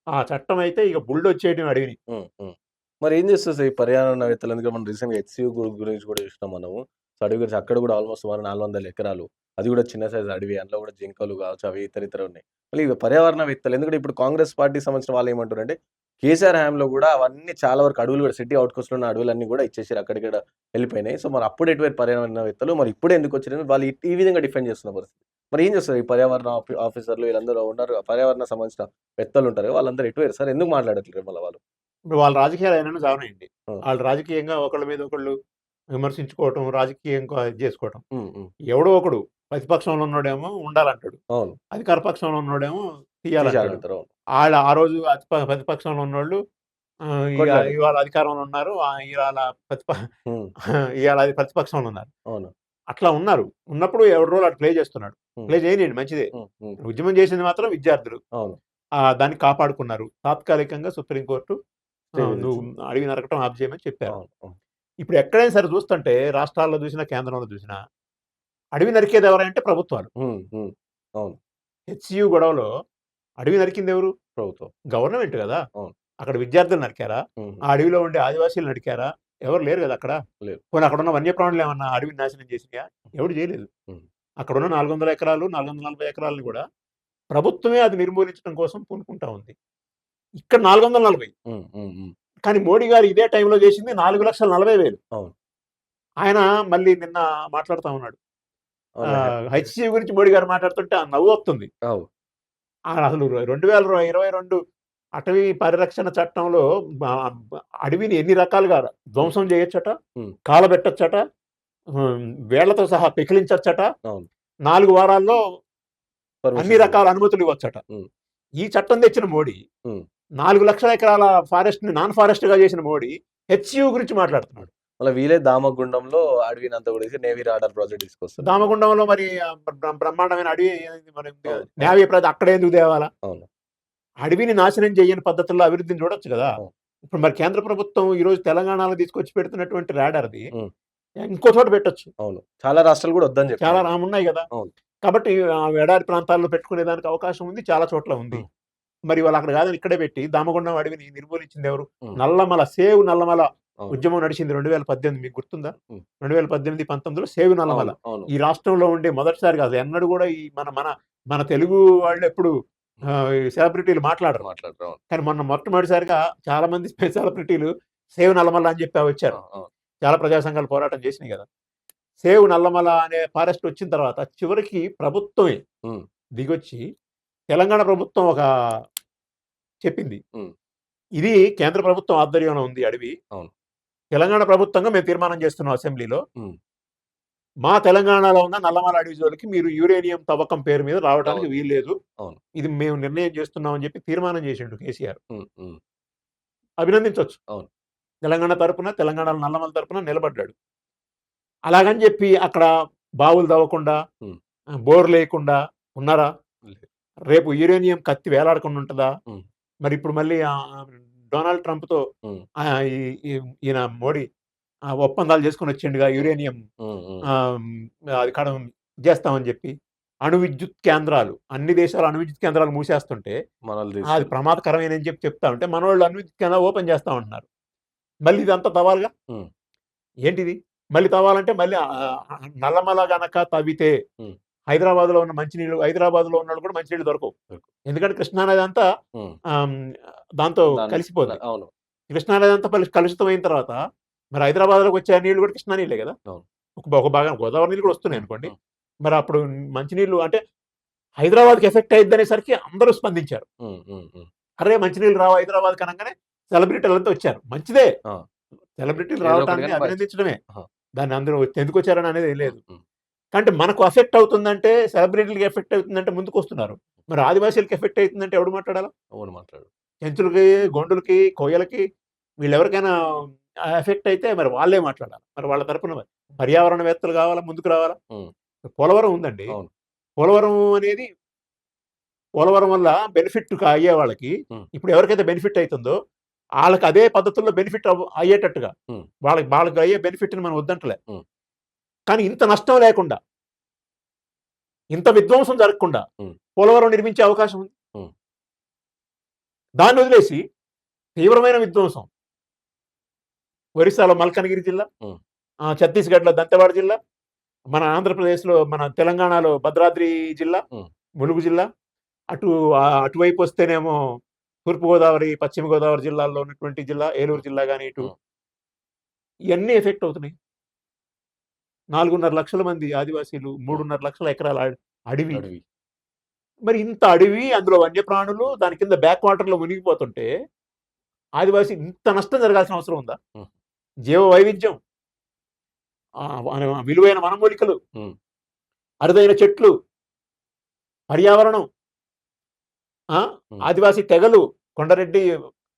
ఆ చట్టం అయితే ఇక బుల్డోజ్ చేయడం అడవిని. హ్మ్. హ్మ్. మరేం చేస్తారు సార్ ఈ పర్యావరణవేత్తలు? ఎందుకంటే మనం రీసెంట్‌గా హెచ్‌సియు గురించి కూడా చూసినాం మనము. సో, అడవి గురించి అక్కడ కూడా ఆల్‌మోస్ట్ సుమారు 400 ఎకరాలు. అది కూడా చిన్న సైజ్ అడవి. అందులో కూడా జింకలు కావచ్చు, అవి ఇతరితర ఉన్నాయి. మళ్ళీ ఇవి పర్యావరణవేత్తలు ఎందుకంటే ఇప్పుడు కాంగ్రెస్ పార్టీకి సంబంధించిన వాళ్ళేమంటారంటే, కేసీఆర్ హయాంలో కూడా అవన్నీ చాలా వరకు అడవులు కూడా సిటీ ఔట్‌కట్స్‌లో ఉన్న అడవులన్నీ కూడా ఇచ్చేసారు. అక్కడిక్కడ వెళ్ళిపోయినాయి. సో, మరి అప్పుడు ఎటువైపు పర్యావరణవేత్తలు మరి ఇప్పుడే ఎందుకొచ్చిరని వాళ్ళు ఈ విధంగా డిఫెండ్ చేస్తున్న పరిస్థితి. మరి ఏం చేస్తారు ఈ పర్యావరణ ఆఫీసర్‌లు వీళ్ళందరూ ఉన్నారు. పర్యావరణ సంబంధించిన పెద్దలుంటారు. వాళ్ళందరూ ఎటుపోయారు సార్? ఎందుకు మాట్లాడట్లేరు మళ్ళా వాళ్ళు? ఇప్పుడు వాళ్ళ రాజకీయాలు ఏమైనా సాగనియండి. ఆ! ఆళ్ళు రాజకీయంగా ఒకళ్ళ మీద ఒకళ్ళు విమర్శించుకోవటం, రాజకీయంగా ఇది చేసుకోవటం. హ్మ్. హ్మ్. ఎవడో ఒకడు ప్రతిపక్షంలో ఉన్నోడేమో ఉండాలంటాడు. అవును. అధికార పక్షంలో ఉన్నోడేమో తీయాలంటాడు. తీసేయాలంటారు. అవును. ఆ రోజు ప్రతిపక్షంలో ఉన్నోళ్ళు కొట్లాడారు. ఇవాళ అధికారంలో ఉన్నారు. ఇవాళ హ్మ్. ఇయాల ప్రతిపక్షంలో ఉన్నారు. అవును. అట్లా ఉన్నారు. ఉన్నప్పుడు ఎవడి రోల్ ఆడు ప్లే చేస్తున్నాడు. హ్మ్. ప్లే చేయనీయండి మంచిదే. హ్మ్. హ్మ్. ఉద్యమం చేసింది మాత్రం విద్యార్థులు. అవును. దాన్ని కాపాడుకున్నారు. తాత్కాలికంగా సుప్రీంకోర్టు స్టే నువ్వు విధించింది. అడవి నరకటం ఆపు చేయమని చెప్పారు. అవును. అవును. ఇప్పుడు ఎక్కడైనా సరే చూస్తుంటే రాష్ట్రాల్లో చూసినా, కేంద్రంలో చూసినా అడవి నరికేది ఎవరంటే ప్రభుత్వాలు. హ్మ్. హ్మ్. అవును. హెచ్‌సియు గొడవలో అడవి నరికిందెవరు? ప్రభుత్వం. గవర్నమెంట్ గదా! అవును. అక్కడ విద్యార్థులు నరికారా? హుహు. ఆ అడవిలో ఉండే ఆదివాసీలు నరికారా? ఎవరు లేరు గదా అక్కడ. లేదు. పోనీ అక్కడున్న వన్యప్రాణులు ఏమన్నా అడవిని నాశనం చేసినాయా? ఎవడు చేయలేదు. హ్మ్. అక్కడున్న 400 ఎకరాలు, 440 ఎకరాలని గూడా ప్రభుత్వమే అది నిర్మూలించడం కోసం పూనుకుంటా ఉంది. ఇక్కడ 440 హ్మ్. హ్మ్. హ్మ్. కానీ మోడీ గారు ఇదే టైంలో చేసింది 4,40,000. అవును. ఆయన మళ్ళీ నిన్న మాట్లాడుతా ఉన్నాడు. అవును. హెచ్‌సియు గురించి మోడీ గారు మాట్లాడుతుంటే నవ్వొస్తుంది. అవును. అసలు 2022 అటవీ పరిరక్షణ చట్టంలో బ బ అడవిని ఎన్ని రకాలుగా హ్మ్. ధ్వంసం చేయొచ్చట, హ్మ్. కాలబెట్టొచ్చట, వేళ్ళతో సహా పెకిలించొచ్చట. అవును. 4 వారాల్లో అన్ని పర్మిషన్స్ రకాల అనుమతులు ఇవ్వొచ్చట. హ్మ్. ఈ చట్టం తెచ్చిన మోడీ హ్మ్. 4,00,000 ఎకరాల ఫారెస్ట్‌ని నాన్ ఫారెస్ట్‌గా చేసిన మోడీ హెచ్‌సియు గురించి మాట్లాడుతున్నాడు. మళ్ళా వీళ్ళే దామగుండంలో అడవినంతా కూడా నేవీ రాడార్ ప్రాజెక్ట్ తీసుకొస్తున్నారు మళ్ళా. దామగుండంలో మరి బ్రహ్మాండమైన అడవి మరి అవును. అవును. నేవీ అక్కడే ఎందుకు తేవాలా? అవును. అడవిని నాశనం చేయని పద్ధతుల్లో అభివృద్ధిని చూడొచ్చు గదా! అవును. ఇప్పుడు మరి కేంద్ర ప్రభుత్వం ఈరోజు తెలంగాణలో తీసుకొచ్చి పెడుతున్నటువంటి రాడార్‌ది హ్మ్. ఇంకో చోట పెట్టొచ్చు. అవును. చాలా రాష్ట్రాలు కూడా వద్దని చాలా చెప్పినాయి. ఉన్నాయి గదా! అవును. కాబట్టి ఎడారి ప్రాంతాల్లో పెట్టుకునే దానికి అవకాశం ఉంది. చాలా చోట్ల ఉంది. హ్మ్. మరి వాళ్ళు అక్కడ కాదని ఇక్కడే పెట్టి దామగుండం అడవిని నిర్మూలించిందెవరు? హ్మ్. సేవ్ నల్లమల అవును. ఉద్యమం నడిచింది 2018 మీకు గుర్తుందా? హ్మ్. 2018, 19లో సేవ్ నల్లమల. అవును. అవును. ఈ రాష్ట్రంలో ఉండే మొదటిసారి కాదు. ఎన్నడూ గూడా ఈ మన మన మన తెలుగు వాళ్ళెప్పుడు ఈ సెలబ్రిటీలు మాట్లాడరు. మాట్లాడరు. అవును. కానీ మొన్న మొట్టమొదటిసారిగా చాలా మంది సెలబ్రిటీలు సేవ్ నల్లమల అని చెప్పి ఆ! వచ్చారు. అవును. చాలా ప్రజా సంఘాలు పోరాటం చేసినాయి గదా! సేవ్ నల్లమల అనే ఫారెస్ట్ వచ్చిన తర్వాత చివరికి ప్రభుత్వమే ఉమ్, దిగొచ్చి తెలంగాణ ప్రభుత్వం ఒక చెప్పింది, ఉమ్, ఇది కేంద్ర ప్రభుత్వం ఆధ్వర్యంలో ఉంది అడవి, అవును. తెలంగాణ ప్రభుత్వంగా మేము తీర్మానం చేస్తున్నాం అసెంబ్లీలో, ఉమ్, మా తెలంగాణలో ఉన్న నల్లమల అడవి జోలికి మీరు యురేనియం తవ్వకం పేరు మీద రావడానికి అవును. వీల్లేదు, అవును. ఇది మేము నిర్ణయం చేస్తున్నాం అని చెప్పి తీర్మానం చేసిండు కేసీఆర్. ఉమ్, ఉమ్, అభినందించవచ్చు. అవును. తెలంగాణ తరపున, తెలంగాణ నల్లమల తరపున నిలబడ్డాడు. అలాగని చెప్పి అక్కడ బావులు తవ్వకుండా, ఉమ్, బోర్ లేకుండా ఉన్నారా? లేదు. రేపు యురేనియం కత్తి వేలాడకుండా ఉంటుందా? ఉమ్, మరి ఇప్పుడు మళ్ళీ డొనాల్డ్ ట్రంప్తో ఉమ్, ఈయన మోడీ ఒప్పందాలు చేసుకుని వచ్చిండుగా యురేనియం ఉమ్, ఉమ్, అది కడం చేస్తామని చెప్పి. అణు విద్యుత్ కేంద్రాలు, అన్ని దేశాలు అణు విద్యుత్ కేంద్రాలు మూసేస్తుంటే మనల్ని అది తీసుకెళ్ళి. ప్రమాదకరమేనని చెప్పి చెప్తా ఉంటే మన వాళ్ళు అణు విద్యుత్ కేంద్రాలు ఓపెన్ చేస్తా ఉంటున్నారు. మళ్ళీ ఇదంతా తవ్వాలిగా. ఉమ్, ఏంటిది మళ్ళీ తవ్వాలంటే మళ్ళీ నల్లమల గనక తవ్వితే ఉమ్, హైదరాబాద్లో ఉన్న మంచినీళ్ళు, హైదరాబాద్లో ఉన్న వాళ్ళు కూడా మంచినీళ్ళు దొరకవు. దొరకవు. ఎందుకంటే కృష్ణానది అంతా ఉమ్, ఆమ్, దాంతో దాన్ని కలిసిపోద్ది. అవును. కృష్ణానది అంతా కలుషితం అయిన తర్వాత మరి హైదరాబాద్లోకి వచ్చే నీళ్ళు కూడా కృష్ణా నీళ్ళే కదా. అవును. ఒక భాగం గోదావరి నీళ్ళు కూడా వస్తున్నాయి అనుకోండి. ఉమ్, మరి అప్పుడు మంచినీళ్ళు అంటే హైదరాబాద్కి ఎఫెక్ట్ అయ్యిద్ది అనేసరికి అందరూ స్పందించారు. ఉమ్, ఉమ్, ఉమ్, అరే మంచినీళ్ళు రావు హైదరాబాద్ కనగానే సెలబ్రిటీలు అంతా వచ్చారు. మంచిదే, ఆ, సెలబ్రిటీలు ఏదో ఒకటి రావటాన్ని కానీ అభినందించడమే. ఆహా. దాన్ని అందరూ ఎందుకు వచ్చారని అనేది ఏం లేదు. ఉమ్, అంటే మనకు ఎఫెక్ట్ అవుతుందంటే, సెలబ్రిటీలకి ఎఫెక్ట్ అవుతుందంటే ముందుకు వస్తున్నారు. మరి ఆదివాసీలకి ఎఫెక్ట్ అవుతుందంటే ఎవడు మాట్లాడాలా? అవును, మాట్లాడు. చెంచులకి, గొండులకి, కోయలకి వీళ్ళెవరికైనా ఎఫెక్ట్ అయితే మరి వాళ్ళే మాట్లాడాలి. మరి వాళ్ళ తరపున పర్యావరణవేత్తలు కావాలా, ముందుకు రావాలా. ఉమ్, పోలవరం ఉందండి. అవును. పోలవరం అనేది పోలవరం వల్ల బెనిఫిట్ అయ్యే వాళ్ళకి ఉమ్, ఇప్పుడు ఎవరికైతే బెనిఫిట్ అవుతుందో వాళ్ళకి అదే పద్ధతుల్లో బెనిఫిట్ అయ్యేటట్టుగా ఉమ్, వాళ్ళకి అయ్యే బెనిఫిట్ని మనం వద్దంటలే. ఉమ్, కానీ ఇంత నష్టం లేకుండా, ఇంత విధ్వంసం జరగకుండా ఉమ్, పోలవరం నిర్మించే అవకాశం ఉంది. ఉమ్, దాన్ని వదిలేసి తీవ్రమైన విధ్వంసం ఒరిస్సాలో మల్కనగిరి జిల్లా, ఉమ్, ఛత్తీస్గఢ్లో దంతెవాడ జిల్లా, మన ఆంధ్రప్రదేశ్లో మన తెలంగాణలో భద్రాద్రి జిల్లా, ఉమ్, ములుగు జిల్లా, అటువైపు వస్తేనేమో తూర్పుగోదావరి, పశ్చిమ గోదావరి జిల్లాల్లో ఉన్నటువంటి జిల్లా ఏలూరు జిల్లా కానీ ఇటు ఉమ్, ఇవన్నీ ఎఫెక్ట్ అవుతున్నాయి. 4.5 లక్షల మంది ఆదివాసీలు, 3.5 లక్షల ఎకరాల అడవి. అడవి. మరి ఇంత అడవి, అందులో వన్యప్రాణులు, దాని కింద బ్యాక్ వాటర్లో మునిగిపోతుంటే ఆదివాసీ ఇంత నష్టం జరగాల్సిన అవసరం ఉందా? ఉమ్, జీవ వైవిధ్యం, విలువైన వనమూలికలు, ఉమ్, అరుదైన చెట్లు, పర్యావరణం, ఉమ్, ఆదివాసీ తెగలు, కొండరెడ్డి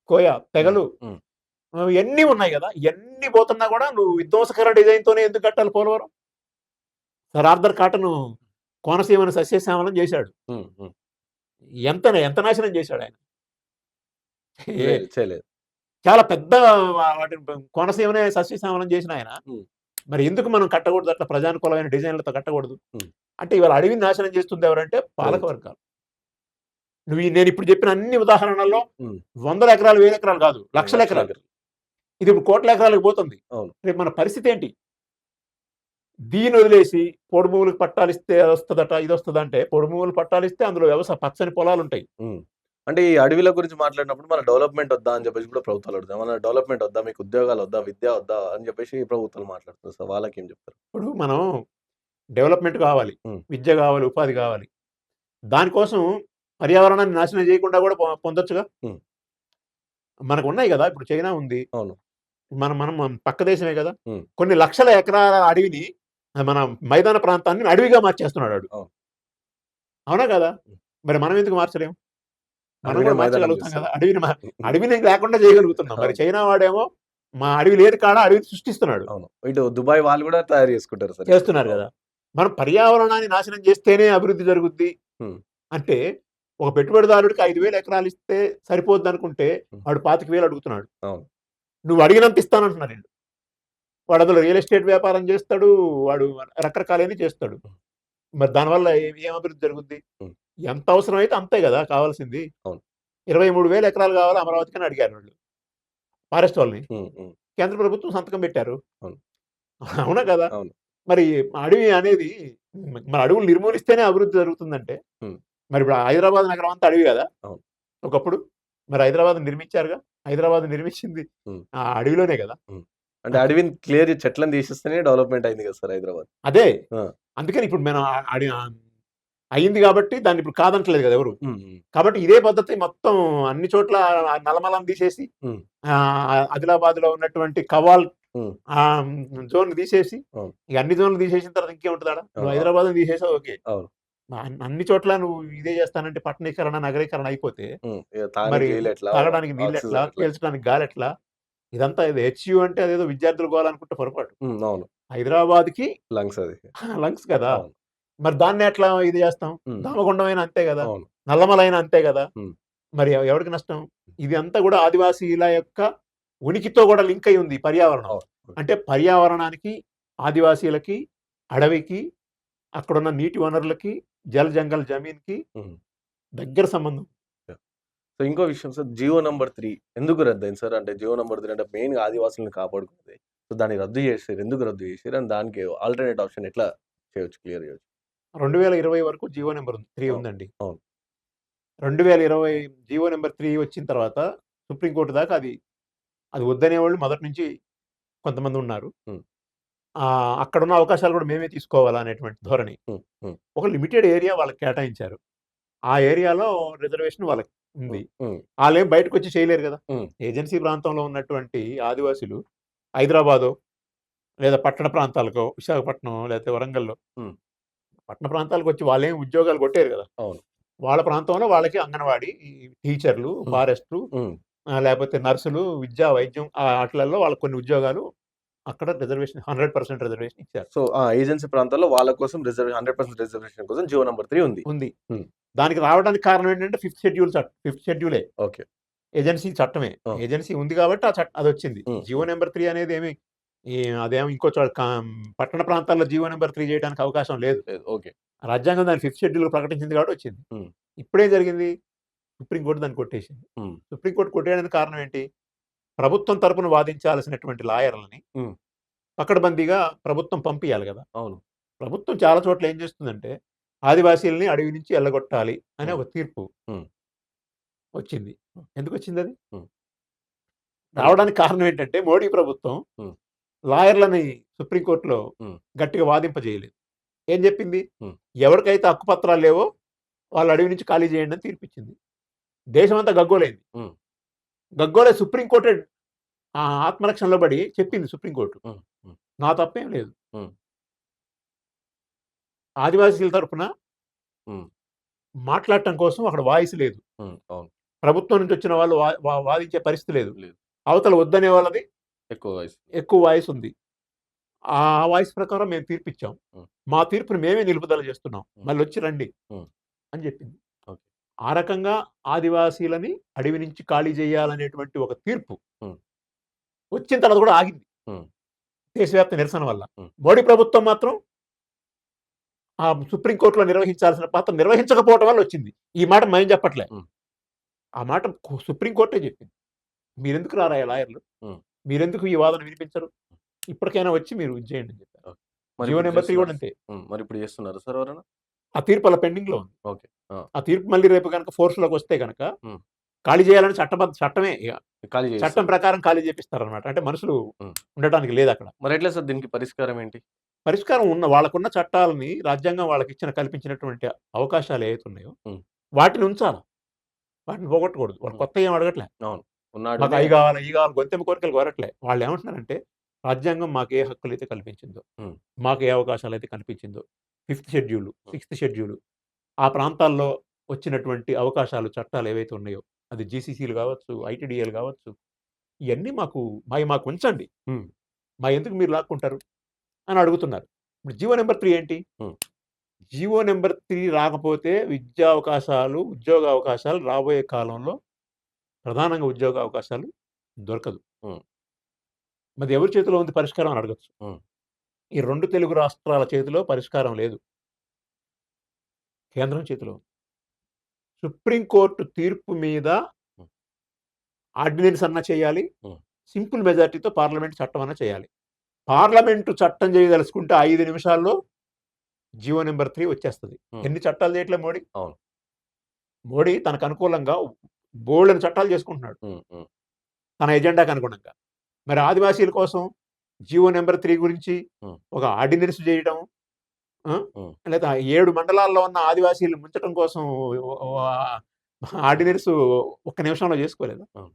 కోయ తెగలు, ఉమ్, ఇవన్నీ ఉన్నాయి కదా. ఇవన్నీ పోతున్నా కూడా నువ్వు విధ్వంసకర డిజైన్తోనే ఎందుకు కట్టాలి పోలవరం? సర్ ఆర్థర్ కాటన్ కోనసీమను సస్యశ్యామలం చేశాడు. ఉమ్, ఉమ్. ఎంత ఎంత నాశనం చేశాడు ఆయన. లేదు, చేయలేదు. చాలా పెద్ద వాటిని కోనసీమనే సస్యశ్యామలం చేసిన ఆయన ఉమ్, మరి ఎందుకు మనం కట్టకూడదు? అట్లా ప్రజానుకూలమైన డిజైన్లతో కట్టకూడదు. ఉమ్, అంటే ఇవాళ అడవిని నాశనం చేస్తుంది ఎవరంటే పాలక వర్గాలు. నేను ఇప్పుడు చెప్పిన అన్ని ఉదాహరణల్లో ఉమ్, 100 ఎకరాలు, 1000 ఎకరాలు కాదు, లక్షల ఎకరాలు. ఇది ఇప్పుడు కోట్ల ఎకరాలకు పోతుంది. అవును. రేపు మన పరిస్థితి ఏంటి? దీన్ని వదిలేసి పొడి భూములకు పట్టాలిస్తే అది వస్తుందట, ఇది వస్తుందంటే పొడి భూములు పట్టాలిస్తే అందులో వ్యవసాయ పచ్చని పొలాలు ఉంటాయి. ఉమ్. అంటే ఈ అడవిల గురించి మాట్లాడినప్పుడు మన డెవలప్మెంట్ వద్దా అని చెప్పేసి కూడా ప్రభుత్వాలు అడుగుతాయి. మన డెవలప్మెంట్ వద్దా, మీకు ఉద్యోగాలు వద్దా, విద్య వద్దా అని చెప్పేసి ప్రభుత్వాలు మాట్లాడుతుంది. సో వాళ్ళకి ఏం చెప్తారు? ఇప్పుడు మనం డెవలప్మెంట్ కావాలి, ఉమ్, విద్య కావాలి, ఉపాధి కావాలి. దానికోసం పర్యావరణాన్ని నాశనం చేయకుండా కూడా పొందొచ్చుగా. ఉమ్, మనకు ఉన్నాయి కదా. ఇప్పుడు చైనా ఉంది, అవును. మనం మనం పక్క దేశమే కదా. ఉమ్, కొన్ని లక్షల ఎకరాల అడవిని, మన మైదాన ప్రాంతాన్ని అడవిగా మార్చేస్తున్నాడు వాడు. అవును. అవునా కదా? ఉమ్. మరి మనం ఎందుకు మార్చలేము? మనం అడవినే కూడా మైదానం మార్చగలుగుతాం చేస్తారు. కదా. అడవిని లేకుండా చేయగలుగుతున్నాం. మరి అవును. చైనా వాడేమో మా అడవి లేదు కాడ అడవిని సృష్టిస్తున్నాడు, అవును. ఇటు దుబాయ్ వాళ్ళు కూడా తయారు చేసుకుంటారు సార్. చేస్తున్నారు కదా. మనం పర్యావరణాన్ని నాశనం చేస్తేనే అభివృద్ధి జరుగుద్ది ఉమ్, అంటే ఒక పెట్టుబడిదారుడికి 5,000 ఎకరాలు ఇస్తే సరిపోద్ది అనుకుంటే ఉమ్, వాడు 25,000 అడుగుతున్నాడు. అవును. నువ్వు అడిగినంత ఇస్తానంటున్నారు వీళ్ళు. వాడు అందులో రియల్ ఎస్టేట్ వ్యాపారం చేస్తాడు, వాడు రకరకాలైన చేస్తాడు. ఉమ్, మరి దానివల్ల ఏం అభివృద్ధి జరుగుద్ది? ఉమ్, ఎంత అవసరం అయితే అంతే కదా కావాల్సింది. అవును. 23,000 ఎకరాలు కావాలి అమరావతికి అని అడిగారు వాళ్ళు, ఫారెస్ట్ వాళ్ళని. ఉమ్, ఉమ్, కేంద్ర ప్రభుత్వం సంతకం పెట్టారు. అవును. అవునా కదా? అవును. మరి అడవి అనేది మన అడవులు నిర్మూలిస్తేనే అభివృద్ధి జరుగుతుందంటే ఉమ్, మరి ఇప్పుడు హైదరాబాద్ నగరం అంతా అడవి కదా అవును. ఒకప్పుడు. మరి హైదరాబాద్ నిర్మించారుగా. హైదరాబాద్ నిర్మించింది ఉమ్, ఆ అడవిలోనే కదా. ఉమ్. అంటే ఓకే. అడవిని క్లియర్ చెట్లను తీసేస్తేనే డెవలప్‌మెంట్ అయింది కదా సార్ హైదరాబాద్. అదే. ఆ! అందుకని ఇప్పుడు మనం అయింది కాబట్టి దాన్ని ఇప్పుడు కాదనట్లేదు కదా ఎవరు. హ్మ్. హ్మ్. కాబట్టి ఇదే పద్ధతి మొత్తం అన్ని చోట్ల నల్లమలం తీసేసి హ్మ్. ఆదిలాబాద్‌లో ఉన్నటువంటి కవాల్ హ్మ్. జోన్ తీసేసి అవును. ఇక అన్ని జోన్‌లు తీసేసిన తర్వాత ఇంకేముంటది ఆడ? నువ్వు అవును. హైదరాబాద్‌ని తీసేసావు ఓకే. అవును. అన్ని చోట్ల నువ్వు ఇదే చేస్తానంటే పట్టణీకరణ, నగరీకరణ అయిపోతే హ్మ్. ఇగ తాగనీకి మరి నీళ్ళెట్లా? తాగడానికి నీళ్ళెట్లా? ఆక్సిజన్ ఎట్లా? పీల్చడానికి గాలెట్లా? ఇదంతా ఇది హెచ్‌యూ అంటే అదేదో విద్యార్థుల గోల అనుకుంటే పొరపాటు. హ్మ్. అవును. హైదరాబాద్‌కి లంగ్స్ అది. లంగ్స్ కదా! అవును. మరి దాన్ని ఎట్లా ఇది చేస్తాం? హ్మ్. దామగుండమైనా అంతే గదా! అవును. నల్లమలైనా అంతే గదా! హ్మ్. మరి ఎవరికి నష్టం? ఇది అంతా గూడా ఆదివాసీల యొక్క ఉనికితో గూడా లింక్ అయ్యి ఉంది ఈ పర్యావరణం. అవును. ఓకే. అంటే పర్యావరణానికి, ఆదివాసీలకి, అడవికి, అక్కడున్న నీటి వనరులకి, జంగల్, జమీన్‌కి హ్మ్. దగ్గర సంబంధం. యాహ్! సో, ఇంకో విషయం సార్ జియో నంబర్ 3 ఎందుకు రద్దయింది సార్? అంటే జియో నంబర్ 3 అంటే మెయిన్‌గా ఆదివాసులను కాపాడుకునేది. సో, దాన్ని రద్దు చేసిర్రు. ఎందుకు రద్దు చేసిర్రు? అండ్ దానికి ఆల్టర్‌నేట్ ఆప్షన్ ఎట్లా చేయొచ్చు? క్లియర్ చేయొచ్చు? 2020 వరకు జీవో నంబర్ 3 అవును. ఉందండి. అవును. 2020 జీవో నంబర్ 3 వచ్చిన తర్వాత సుప్రీం కోర్ట్ దాకా అది అది వద్దనేవాళ్ళు మొదటి నుంచి కొంతమందున్నారు. హ్మ్. అక్కడున్న అవకాశాలు గూడా మేమే తీసుకోవాలా అనేటువంటి ధోరణి. హ్మ్. హ్మ్. ఒక లిమిటెడ్ ఏరియా వాళ్ళకి కేటాయించారు. ఆ ఏరియాలో రిజర్వేషన్ వాళ్ళకి ఉంది. హ్మ్. హ్మ్. ఆళ్ళేం బయటకొచ్చి చేయలేరు గదా! హ్మ్. ఏజెన్సీ ప్రాంతంలో ఉన్నటువంటి ఆదివాసులు హైదరాబాదో, లేదా పట్టణ ప్రాంతాలకో, విశాఖపట్నం లేకపోతే వరంగల్‌లో హ్మ్. పట్టణ ప్రాంతాలకొచ్చి వాళ్ళేం ఉద్యోగాలు కొట్టేయరు గదా! అవును. వాళ్ళ ప్రాంతంలో వాళ్ళకి అంగన్వాడీ, ఈ టీచర్లు, హ్మ్. ఫారెస్టు, హ్మ్. లేపోతే నర్సులు, విద్యా, వైద్యం ఆటిలల్లో వాళ్ళకి కొన్ని ఉద్యోగాలు అక్కడ రిజర్వేషన్ 100% రిజర్వేషన్ ఇచ్చారు. సో, ఆ ఏజెన్సీ ప్రాంతాల్లో వాళ్ళ కోసం 100% రిజర్వేషన్ కోసం జియో నంబర్ 3 ఉంది. ఉంది. హ్మ్. దానికి రావడానికి కారణం ఏంటంటే ఫిఫ్త్ షెడ్యూలే. ఓకే. ఏజెన్సీ చట్టమే. ఆ! ఏజెన్సీ ఉంది కాబట్టి అదొచ్చింది. హ్మ్. జియో హ్మ్. నంబర్ 3 అనేది అదేమో ఇంకో చోట పట్టణ ప్రాంతాల్లో జియో నంబర్ 3 చేయడానికి అవకాశం లేదు. లేదు. ఓకే. రాజ్యాంగం దాన్ని ఫిఫ్త్ షెడ్యూల్ ప్రకటించింది కాబట్టి వచ్చింది. హ్మ్. ఇప్పుడేం జరిగింది? సుప్రీం కోర్ట్ దాన్ని కొట్టేసింది. హ్మ్. సుప్రీం కోర్ట్ కొట్టేయడానికి కారణం ఏంటి? ప్రభుత్వం తరపున వాదించాల్సినటువంటి లాయర్లని హ్మ్. పకడ్బందీగా ప్రభుత్వం పంపియాలి గదా! అవును. ప్రభుత్వం చాలా చోట్ల ఏం చేస్తుందంటే, ఆదివాసీలని అడవి నుంచి ఎల్లగొట్టాలి అనే హ్మ్. ఒక తీర్పు హ్మ్. వచ్చింది. ఎందుకొచ్చిందది? హ్మ్. అంటే రావడానికి కారణం ఏంటంటే, మోడీ ప్రభుత్వం హ్మ్. లాయర్లని సుప్రీం కోర్ట్‌లో హ్మ్. గట్టిగా వాదింపజేయలేదు. ఏం జెప్పింది? హ్మ్. ఎవరికైతే హక్కుపత్రాలు లేవో వాళ్ళు అడవి నుంచి ఖాళీ చేయండి అని తీర్పిచ్చింది. దేశమంతా గగ్గోలైంది. హ్మ్. గగ్గోలై సుప్రీం కోర్టే ఆత్మరక్షణలో పడి చెప్పింది సుప్రీం కోర్ట్. హ్మ్. హ్మ్. నా తప్పేం లేదు. హ్మ్. ఆదివాసీల తరపున హ్మ్. మాట్లాడటం కోసం అక్కడ వాయిస్ లేదు. హ్మ్. అవును. ప్రభుత్వం నుంచి వచ్చిన వాళ్ళు వాదించే పరిస్థితి లేదు. లేదు. అవతల వద్దనే వాళ్ళది ఎక్కువ వయసు. ఎక్కువ వాయిస్ ఉంది. ఆ వాయిస్ ప్రకారం మేము తీర్పిచ్చాం. హ్మ్. మా తీర్పుని మేమే నిలుపుదల చేస్తున్నాం. హ్మ్. మళ్ళొచ్చి రండి హ్మ్. అని చెప్పింది. ఓకే. ఆ రకంగా ఆదివాసీలని అడవి నుంచి ఖాళీ చేయాలనేటువంటి ఒక తీర్పు హ్మ్. వచ్చిన తర్వాత కూడా ఆగింది. హ్మ్. దేశవ్యాప్త నిరసన వల్ల. హ్మ్. మోడీ ప్రభుత్వం మాత్రం సుప్రీం కోర్ట్‌లో నిర్వహించాల్సిన పాత్ర నిర్వహించకపోవటం వల్ల వచ్చింది. ఈ మాట మేము చెప్పట్లే. హ్మ్. ఆ మాట సుప్రీం కోర్టే చెప్పింది. మీరెందుకు రారా లాయర్లు? హ్మ్. మీరెందుకు ఈ వాదన వినిపించరు? ఇప్పటికైనా వచ్చి మీరు ఇది చేయండి అని చెప్పారు. ఓకే. జియో మరిప్పుడు నంబర్ 3 చేస్తున్నారా? కూడా అంతే. మరిప్పుడు చేస్తున్నారా సార్ ఎవరైనా? ఆ తీర్పు అలా పెండింగ్‌లో ఉంది. ఓకే. ఆ! ఆ తీర్పు మళ్ళీ రేపు గనక ఫోర్స్‌లోకి వస్తే గనక హ్మ్. ఖాళీ చేయాలని చట్టమే ఇగ. ఖాళీ చట్టం చేయిస్తారు. ప్రకారం ఖాళీ చేపిస్తారనమాట. అంటే మనుషులు హ్మ్. ఉండటానికి లేదక్కడ. మరెట్లా సార్ దీనికి పరిష్కారం ఏంటి? పరిష్కారం వాళ్ళకున్న చట్టాలని రాజ్యాంగం కల్పించినటువంటి అవకాశాలు ఏవైతే ఉన్నాయో హ్మ్. వాటిని ఉంచాల. వాటిని పోగొట్టకూడదు. వాళ్ళు హ్మ్. కొత్తయి ఏమి అడగట్లే. అవును. మాకు ఉన్నాడనే అయి గావాలి, ఇయి గావాలి గొంతెమ్మ కోరికలు కోరట్లే. వాళ్ళేమంటున్నారంటే రాజ్యాంగం మాకు ఏ హక్కులైతే కల్పించిందో, హ్మ్. మాకు ఏ అవకాశాలైతే కల్పించిందో, ఫిఫ్త్ షెడ్యూల్, హ్మ్. సిక్స్త్ షెడ్యూల్ ఆ ప్రాంతాల్లో వచ్చినటువంటి అవకాశాలు, చట్టాలు ఏవైతే ఉన్నాయో అది జీసీసీలు గావచ్చు, ఐటీడీఏలు గావచ్చు, ఇయన్నీ మాకుంచండి. హ్మ్. ఎందుకు మీరు లాక్కుంటారు? అని అడుగుతున్నారు. ఇప్పుడు జీవో నంబర్ 3 ఏంటి? హ్మ్. జీవో నంబర్ 3 రాకపోతే విద్యా అవకాశాలు, ఉద్యోగ అవకాశాలు రాబోయే కాలంలో ప్రధానంగా ఉద్యోగ అవకాశాలు దొరకదు. హ్మ్. మరి ఎవరి చేతిలో ఉంది పరిష్కారం అని అడగొచ్చు. హ్మ్. ఈ 2 తెలుగు రాష్ట్రాల చేతిలో పరిష్కారం లేదు. కేంద్రం చేతిలో ఉంది. సుప్రీం కోర్ట్ తీర్పు మీద హ్మ్. ఆర్డినెన్స్ అన్నా చేయాలి. హ్మ్. సింపుల్ మెజారిటీతో పార్లమెంట్ చట్టం అన్నా చేయాలి. పార్లమెంటు చట్టం చేయదలుచుకుంటే 5 నిమిషాల్లో జీవో నంబర్ 3 వచ్చేస్తది. హ్మ్. ఎన్ని చట్టాలు చేయట్లే మోడీ. అవును. మోడీ తనకు అనుకూలంగా బోలెడన్ని చట్టాలు చేసుకుంటున్నాడు. హ్మ్. హ్మ్. తన ఎజెండాకి అనుగుణంగా. మరి ఆదివాసీల కోసం జీవో నెంబర్ 3 గురించి హ్మ్. ఒక ఆర్డినెన్స్ చేయడం, ఆ? హ్మ్. లేదా 7 మండలాల్లో ఉన్న ఆదివాసీలు ముంచడం కోసం ఆర్డినెన్స్ ఒక్క నిమిషంలో చేసుకోలేదా? అవును.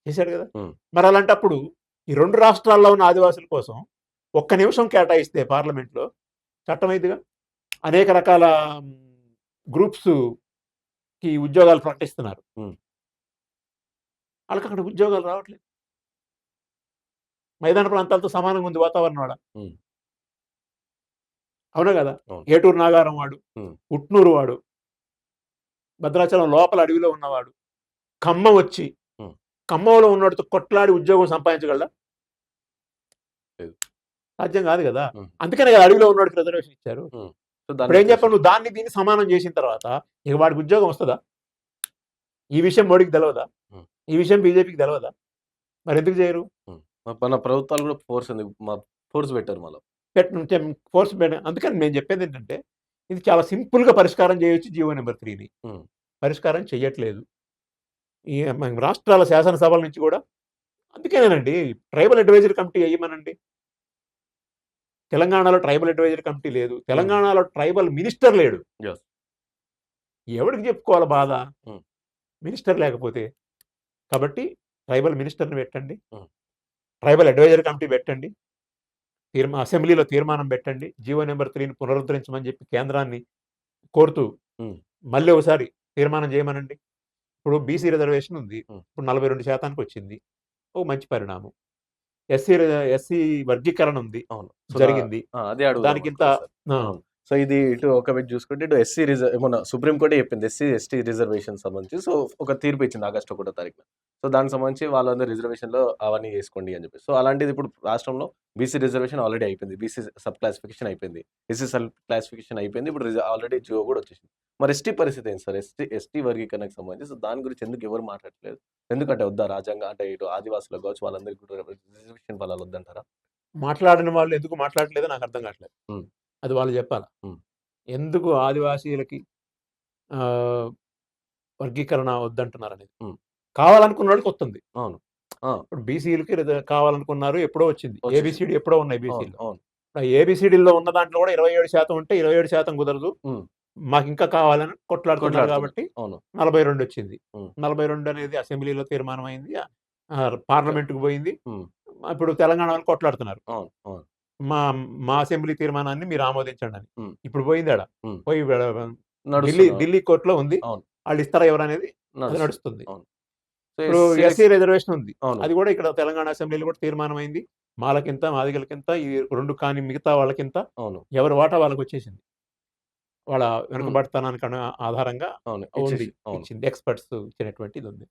చేశాడు కదా. హ్మ్. మరి అలాంటప్పుడు ఈ 2 రాష్ట్రాల్లో ఉన్న ఆదివాసుల కోసం ఒక్క నిమిషం కేటాయిస్తే పార్లమెంట్‌లో చట్టమైద్దిగా. అనేక రకాల గ్రూప్స్‌కి ఉద్యోగాలు ప్రకటిస్తున్నారు. హ్మ్. ఆళ్ళకక్కడ ఉద్యోగాలు రావట్లేదు. మైదాన ప్రాంతాలతో సమానంగా ఉంది వాతావరణం ఆడ. హ్మ్. అవునా గదా! అవును. ఏటూరు నాగారం వాడు, హ్మ్. ఉట్నూరు వాడు, భద్రాచలం లోపల అడవిలో ఉన్నవాడు, ఖమ్మం వచ్చి, హ్మ్. ఖమ్మంలో ఉన్నోడితో కొట్లాడి ఉద్యోగం సంపాదించగలడా? లేదు. సాధ్యం కాదు గదా! హ్మ్. అందుకనే కదా అడవిలో ఉన్నోడికి రిజర్వేషన్ ఇచ్చారు. హ్మ్. సో, దాన్ని ఇప్పుడేం చెప్పాలి, తీసేసి నువ్వు దాన్ని దీన్ని సమానం చేసిన తర్వాత ఇక వాడికి ఉద్యోగం వస్తదా? ఈ విషయం మోడీకి తెలవదా? హ్మ్. ఈ విషయం బీజేపీకి తెలవదా? మరెందుకు చేయరు? హ్మ్. మన ప్రభుత్వాలు గూడా ఫోర్స్ పెట్టారు మళ్ళా. ఫోర్స్ అందుకని నేను చెప్పేదేంటంటే, ఇది చాలా సింపుల్‌గా పరిష్కారం చేయొచ్చు జీవో నంబర్ 3ని. హ్మ్. పరిష్కారం చెయ్యట్లేదు. ఈ మన రాష్ట్రాల శాసనసభల నుంచి కూడా అందుకేనేనండి ట్రైబల్ అడ్వైజరీ కమిటీ ఎయ్యమనండి. తెలంగాణలో ట్రైబల్ అడ్వైజరీ కమిటీ లేదు. హ్మ్. తెలంగాణలో ట్రైబల్ మినిస్టర్ లేడు. యెస్. ఎవడికి చెప్పుకోవాలి బాధ? హ్మ్. మినిస్టర్ లేకపోతే. కాబట్టి ట్రైబల్ మినిస్టర్‌ని పెట్టండి. హ్మ్. ట్రైబల్ అడ్వైజరీ కమిటీ పెట్టండి. అసెంబ్లీలో తీర్మానం పెట్టండి. జీవో నంబర్ 3ని పునరుద్ధరించమని చెప్పి కేంద్రాన్ని కోరుతూ హ్మ్. మళ్ళీ ఒకసారి తీర్మానం చేయమనండి. ఇప్పుడు బీసీ రిజర్వేషన్ ఉంది. హ్మ్. ఇప్పుడు 42% వచ్చింది. ఓ మంచి పరిణామం. ఎస్సీ వర్గీకరణ ఉంది. అవును. సో, జరిగింది. అదే అడుగుదాం దానికింత అనుకున్నా సార్. ఆ! అవును. సో, ఇది ఇటు ఒక వైపు చూసుకుంటే ఇటు మొన్న సుప్రీం కోర్టే చెప్పింది. ఎస్సీ, ఎస్టీ రిజర్వేషన్ సంబంధించి. సో, ఒక తీర్పు ఇచ్చింది ఆగస్టు 1 తారీఖున. సో, దానికి సంబంధించి వాళ్ళందరూ రిజర్వేషన్‌లో అవన్నీ చేసుకోండి అని చెప్పేసి. సో, అలాంటిది ఇప్పుడు రాష్ట్రంలో బీసీ రిజర్వేషన్ ఆల్రెడీ అయిపోయింది. బీసీ సబ్ క్లాసిఫికేషన్ అయిపోయింది. ఎస్సీ సబ్ క్లాసిఫికేషన్ అయిపోయింది. ఇప్పుడు ఆల్రెడీ జియో కూడా వచ్చేసింది. మరి ఎస్టీ పరిస్థితి ఏంటి సార్? ఎస్టీ వర్గీకరణకు సంబంధించి సో, దాని గురించి ఎందుకు ఎవరు మాట్లాడట్లేదు? ఎందుకంటే వద్దా రాజ్యాంగం అంటే ఇటు ఆదివాసులకు కావచ్చు వాళ్ళందరికీ కూడా రిజర్వేషన్ ఫలాలు వద్దంటారా? మాట్లాడని వాళ్ళు ఎందుకు మాట్లాడట్లేదో నాకు అర్థం కావట్లేదు. హ్మ్. అది వాళ్ళు చెప్పాలా. హ్మ్. ఎందుకు ఆదివాసీలకి ఆహ్, వర్గీకరణ వద్దంటున్నారనేది. హ్మ్. కావాలనుకున్నోళ్ళకి వస్తుంది. అవును. ఆ! ఇప్పుడు బీసీలకి కావాలనుకున్నారు ఎప్పుడో వచ్చింది. వచ్చేసింది. ఏబీసీడీ ఎప్పుడో ఉన్నాయి అవును. బీసీలో. అవును. ఇప్పుడు ఆ ఏబీసీడీల్లో ఉన్న దాంట్లో కూడా 27% ఉంటే 27% కుదరదు. హ్మ్. మాకింకా కావాలని కొట్లాడుతున్నారు కొట్లాడుతున్నారు. కాబట్టి అవును. 42 వచ్చింది. హ్మ్. 42 అనేది అసెంబ్లీలో తీర్మానం అయింది. ఓకే. పార్లమెంట్‌కి పోయింది. హ్మ్. ఇప్పుడు తెలంగాణ వాళ్ళు కొట్లాడుతున్నారు. అవును. అవును. మా మా అసెంబ్లీ తీర్మానాన్ని మీరు ఆమోదించండని. హ్మ్. ఇప్పుడు పోయిందాడ. హ్మ్. పోయి ఢిల్లీ నడుస్తున్నా. ఢిల్లీ కోర్ట్‌లో ఉంది. అవును. ఆళ్ళు ఇస్తారా ఇవ్వరా అనేది అది నడుస్తుంది. నడుస్తుంది. అవును. సో, ఇప్పుడు ఎస్సీలకి ఎస్సీ రిజర్వేషన్ ఉంది. అవును. అది కూడా ఇక్కడ తెలంగాణ అసెంబ్లీలో కూడా తీర్మానం అయింది. మాలకింత, మాదిగలకింత, ఈ 2 కాని మిగతా వాళ్ళకింత అవును. ఎవరి వాటా వాళ్ళకొచ్చేసింది. వాళ్ళ హ్మ్. వెనుకబడతనానికి ఆధారంగా అవును. ఉంది. అవును. ఇచ్చింది. ఎక్స్‌పర్ట్స్ ఇచ్చినటువంటి ఇదుంది.